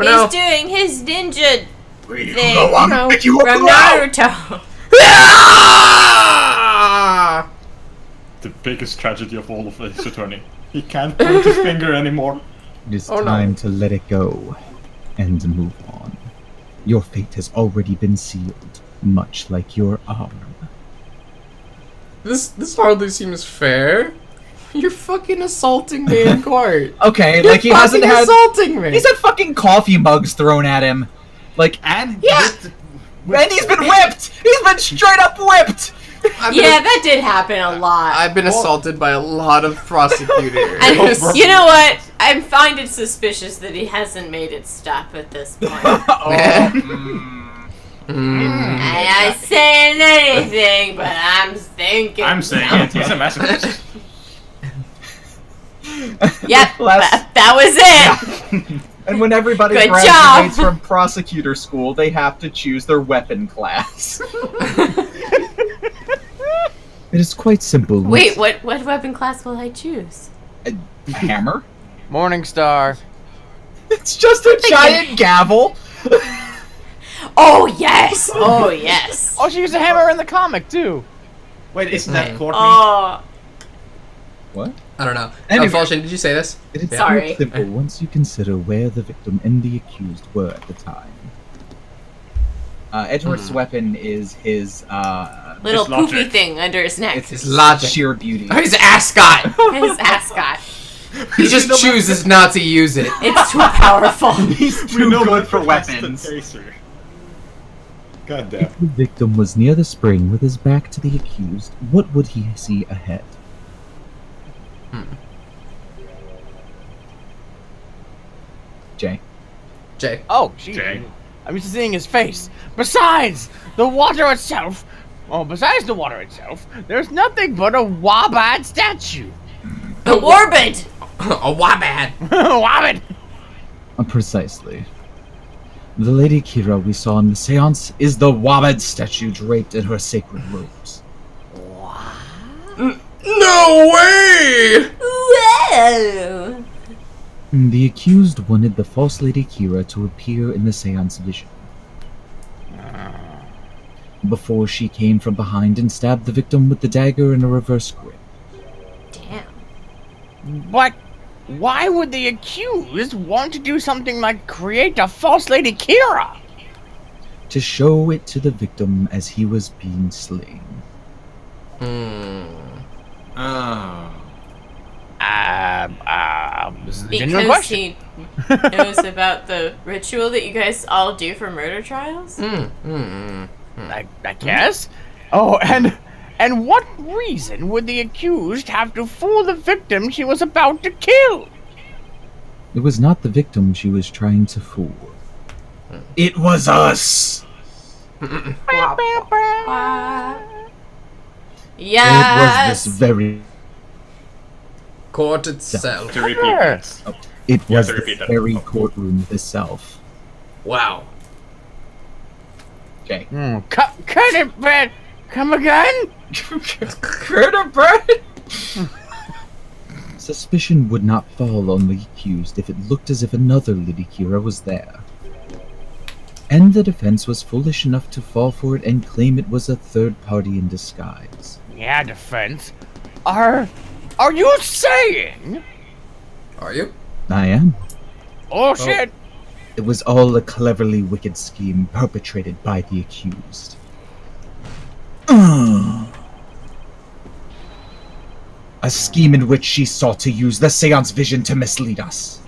no. He's doing his ninja thing you from Naruto. Ah! The biggest tragedy of all of this attorney. He can't point his finger anymore. It is Oh, no. time to let it go and move on. Your fate has already been sealed, much like your arm. This hardly seems fair. You're fucking assaulting me in court. Okay, You're like he hasn't fucking had. assaulting me. He's had fucking coffee mugs thrown at him. Like, And Yeah. and he's been whipped! He's been straight up whipped! Yeah, that did happen a lot. I've been assaulted by a lot of prosecutors. And you know what? I find it suspicious that he hasn't made it stop at this point. I'm not saying anything, but I'm thinking. I'm saying it. He's a masochist. Yep, that was it. And when everybody Good graduates job. from prosecutor school, they have to choose their weapon class. It is quite simple. Wait, what weapon class will I choose? A hammer? Morningstar. It's just a giant gavel. Oh yes! Oh yes! Oh, she used a hammer in the comic too. Wait, isn't that Courtney? Oh, What? I don't know. Anyway. Fulshin, did you say this? It is Sorry. quite simple once you consider where the victim and the accused were at the time. Edward's weapon is his little It's logic. poofy thing under his neck. it's His his logic. sheer beauty. His ascot. His ascot. He just chooses not to use it. It's too powerful. He's We know good that for that's the weapons. taser. God damn. If the victim was near the spring with his back to the accused, what would he see ahead? Jay. Jay. Oh, gee. Jay. I'm used to seeing his face. Besides the water itself, there's nothing but a Wabad statue. The Warband. A wabad. Wabbit! Precisely. The Lady Kira we saw in the seance is the Wabad statue draped in her sacred robes. No way! Whoa! The accused wanted the false Lady Kira to appear in the seance vision. Before she came from behind and stabbed the victim with the dagger in a reverse grip. Damn. But why would the accused want to do something like create a false Lady Kira? To show it to the victim as he was being slain. Oh. This is a genuine Because question. he knows about the ritual that you guys all do for murder trials? I guess. Oh, and what reason would the accused have to fool the victim she was about to kill? It was not the victim she was trying to fool. It was us! Yes! It was this very... Court itself. To repeat that. It You have was to the repeat that. very courtroom itself. Wow. Okay. Cut it, Brad! Come again? Critter bread? Suspicion would not fall on the accused if it looked as if another Lady Kira was there. And the defense was foolish enough to fall for it and claim it was a third party in disguise. Yeah, defense. Are you saying? Are you? I am. Oh shit! It was all a cleverly wicked scheme perpetrated by the accused. A scheme in which she sought to use the seance vision to mislead us.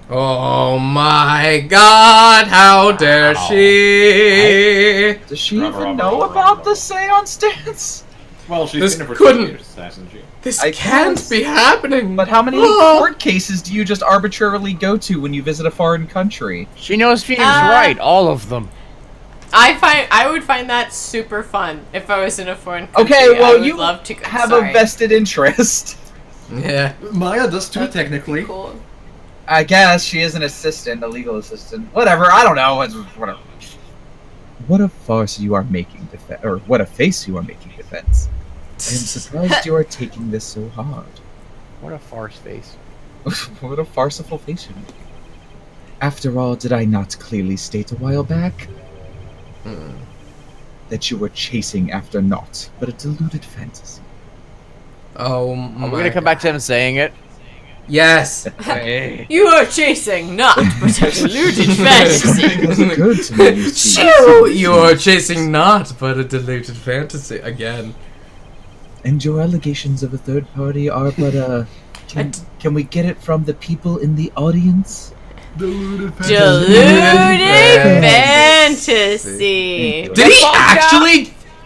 Oh my god, how dare she? Does she even know about the seance dance? Well, she's This been there for couldn't- 2 years, hasn't she? This I can't guess. be happening. But how many Oh. court cases do you just arbitrarily go to when you visit a foreign country? She knows Phoenix right, all of them. I would find that super fun if I was in a foreign country. Okay, well, I would you love to go. have Sorry. a vested interest. Yeah. Maya does too, technically. Cool. I guess she is an assistant, a legal assistant. Whatever, I don't know. It's whatever. What a farce you are making, or what a face you are making, defense. I am surprised you are taking this so hard. What a farce face. What a farcical face you're making. After all, did I not clearly state a while back that you were chasing after naught but a deluded fantasy? Oh Are my we gonna come back to him saying it? Yes. You are chasing not but a deluded fantasy. It was good to me, you see. Chew! You are chasing not but a deluded fantasy again. And your allegations of a third party are but a... Can we get it from the people in the audience? Deluded Deluded Did fantasy.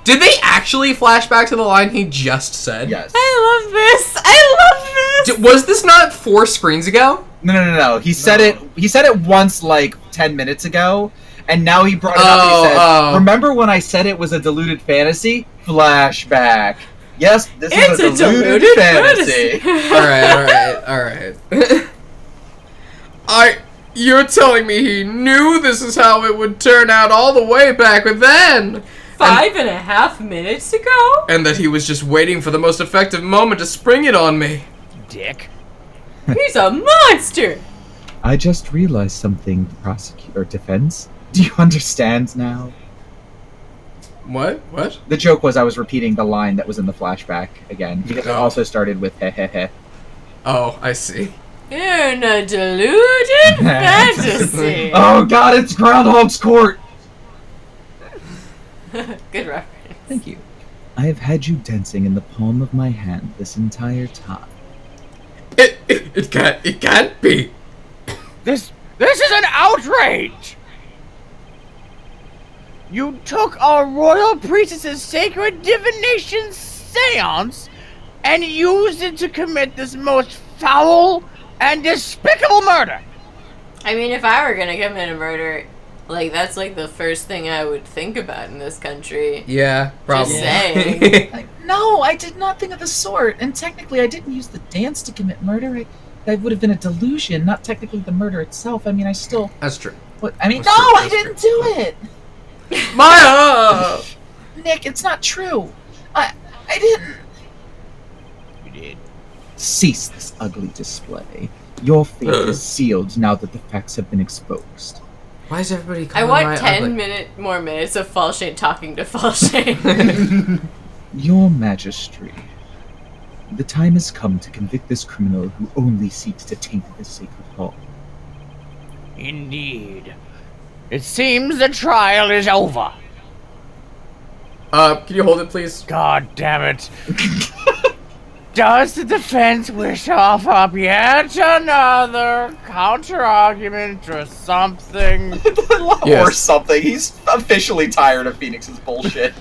they actually flash back to the line he just said? Yes. I love this. I love this. Was this not 4 screens ago? No. He said it. He said it once, like 10 minutes ago, and now he brought it up. And he said, Oh. "Remember when I said it was a deluded fantasy?" Flashback. Yes, this It's is a deluded fantasy. Alright. You're telling me he knew this is how it would turn out all the way back then? 5.5 minutes ago? And that he was just waiting for the most effective moment to spring it on me. Dick. He's a monster. I just realized something, prosecutor defense. Do you understand now? What? What? The joke was I was repeating the line that was in the flashback again because it Oh. also started with heh heh heh. Oh, I see. In a deluded fantasy. Oh God, it's Groundhog's Court. Good reference. Thank you. I have had you dancing in the palm of my hand this entire time. It can't be. This is an outrage! You took our royal priestess's sacred divination seance and used it to commit this most foul and despicable murder! I mean, if I were gonna commit a murder, like, that's like the first thing I would think about in this country. Yeah, probably. Just saying. No, I did nothing of the sort. And technically, I didn't use the dance to commit murder. that would have been a delusion, not technically the murder itself. I mean, I still. That's true. What? I mean, That's no, true, I that's didn't do it. Maya! Nick, it's not true. I didn't. You did. Cease this ugly display. Your fate is sealed now that the facts have been exposed. Why is everybody I calling want Maya 10 more minutes of Falshane talking to Falshane. Your Majesty, the time has come to convict this criminal who only seeks to taint this sacred hall. Indeed. It seems the trial is over. Can you hold it, please? God damn it. Does the defense wish to offer up yet another counter-argument or something? Yes. Or something. He's officially tired of Phoenix's bullshit.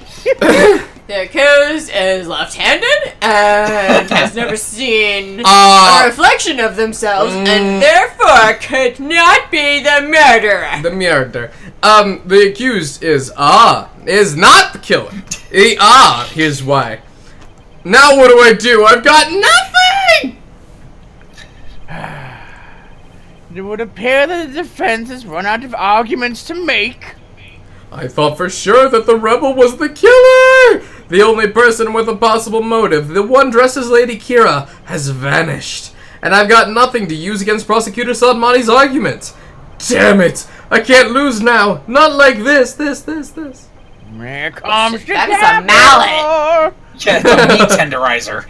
The accused is left-handed and has never seen a Uh, reflection of themselves and therefore could not be the murderer. the murder. The accused is not the killer. Here's why. Now what do? I've got nothing! It would appear that the defense has run out of arguments to make. I thought for sure that the rebel was the killer! The only person with a possible motive, the one dressed as Lady Kira, has vanished. And I've got nothing to use against Prosecutor Sadmani's argument. Damn it! I can't lose now! Not like this. Here comes the That is a mallet. Yeah, it's a meat tenderizer.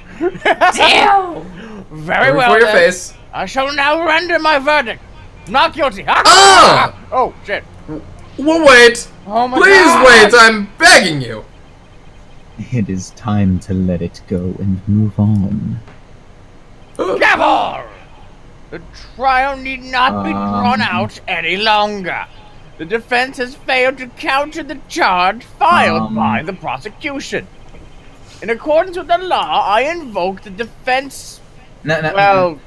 Damn! Very Over well, for your then. face. I shall now render my verdict. Not guilty. Ah! Oh, shit. Well, wait. Oh my Please God. wait, I'm begging you. It is time to let it go and move on. Gavel! The trial need not be drawn out any longer. The defense has failed to counter the charge filed by the prosecution. In accordance with the law, I invoke the defense. No, Well,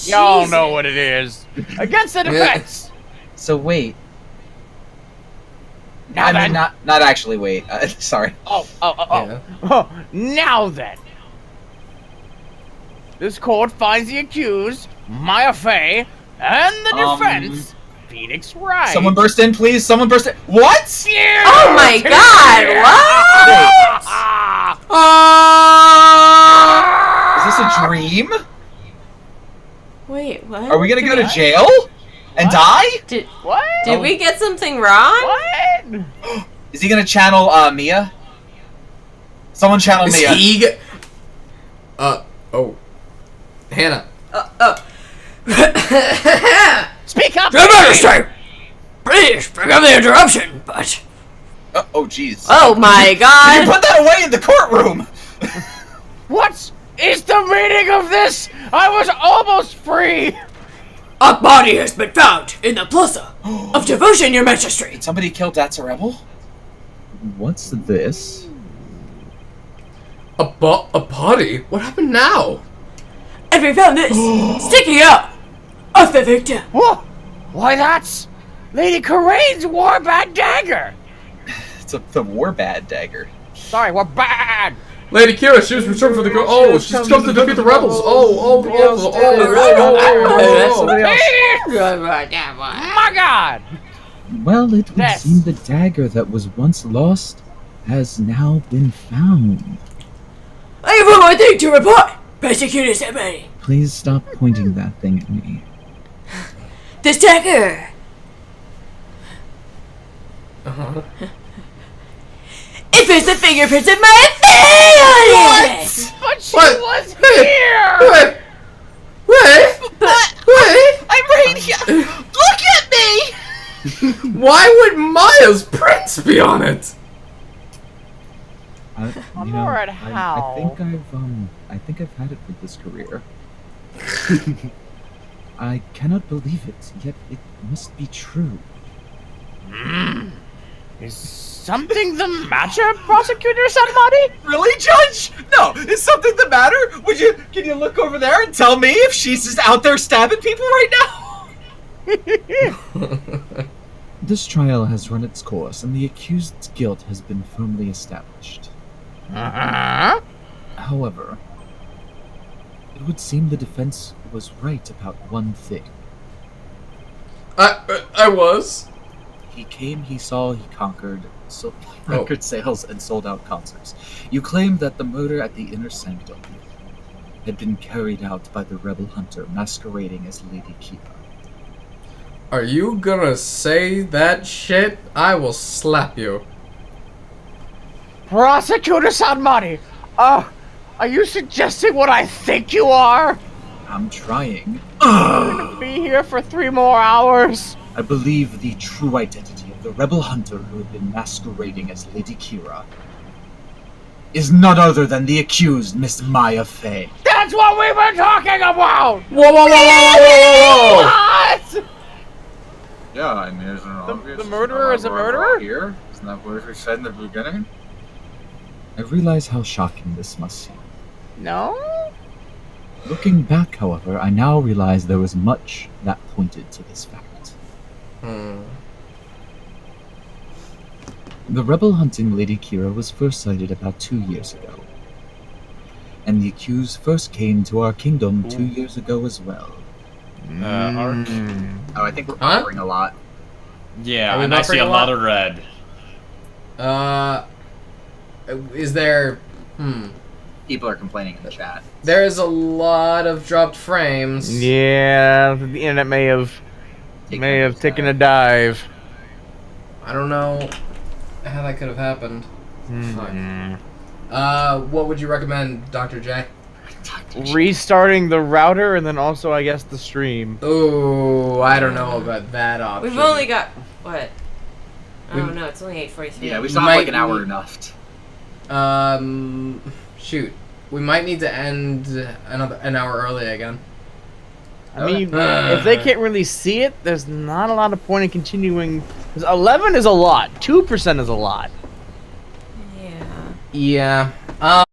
y'all know what it is. Against the defense. So wait. Now I then. mean, not actually. Wait. Sorry. Oh. Yeah. Now then. This court finds the accused, Maya Fey, and the defense, Phoenix Wright. Someone burst in, please. Someone burst in. What? Oh my god, what? Is this a dream? Wait, what? Are we gonna go to jail and die? Did What? we get something wrong? What? Is he gonna channel Mia? Someone channel Is Mia. he oh. Hannah. Speak up! Your Majesty! Please, forgive the interruption, but... Oh, jeez. Oh my Did you god! put that away in the courtroom? What is the meaning of this? I was almost free! A body has been found in the Plaza of Devotion, Your Majesty! Did somebody kill That's a Rebel? What's this? A body? What happened now? And we found this sticking out of the victim. Whoa! Why, that's Lady Karane's warbad dagger! It's the Warbad dagger. Sorry, we're bad! Lady Kira, she was returned for the she's come to defeat the rebels. My god! Well, it would Yes. seem the dagger that was once lost has now been found. I have one more thing to report, Prosecutor Sadmani. Please stop pointing that thing at me. This dagger. It bears the fingerprints of my Fey on it! But she What? was here! Wait. I'm right here. Look at me. Why would Maya's prints be on it? I'm You more at I how. think I've had it with this career. I cannot believe it, yet it must be true. Is something the matter, Prosecutor Sadmani? Really, Judge? No. Is something the matter? Can you look over there and tell me if she's just out there stabbing people right now? This trial has run its course, and the accused's guilt has been firmly established. Uh-huh. However, It would seem the defense was right about one thing. I was. He came, he saw, he conquered, record sales, and sold out concerts. You claimed that the murder at the Inner Sanctum had been carried out by the rebel hunter masquerading as Lady Kira. Are you gonna say that shit? I will slap you. Prosecutor Sanmari, are you suggesting what I think you are? I'm trying. You're gonna be here for 3 more hours? I believe the true identity of the rebel hunter who had been masquerading as Lady Kira is none other than the accused Miss Maya Fey. That's what we've been talking about! Whoa, whoa, whoa, whoa, whoa, whoa, whoa! What? Yeah, I mean, isn't it obvious? The murderer is a murderer? Here? Isn't that what we said in the beginning? I realize how shocking this must seem. No? Looking back, however, I now realize there was much that pointed to this fact. The rebel hunting Lady Kira was first sighted about 2 years ago. And the accused first came to our kingdom 2 years ago as well. Ark. Oh, I think we're covering a lot. Yeah, Are we and I see buffering a a lot lot? of red. Is there... People are complaining in the chat. There is a lot of dropped frames. Yeah, the internet may have taken a dive. I don't know how that could have happened. What would you recommend, Dr. J? Restarting the router and then also, I guess, the stream. Oh, I don't know about that option. We've only got what? Oh We- no, it's only 8:43. Yeah, we still have Might like an hour be- left. Shoot. We might need to end an hour early again. I mean, if they can't really see it, there's not a lot of point in continuing. 'Cause 11 is a lot. 2% is a lot. Yeah. Yeah.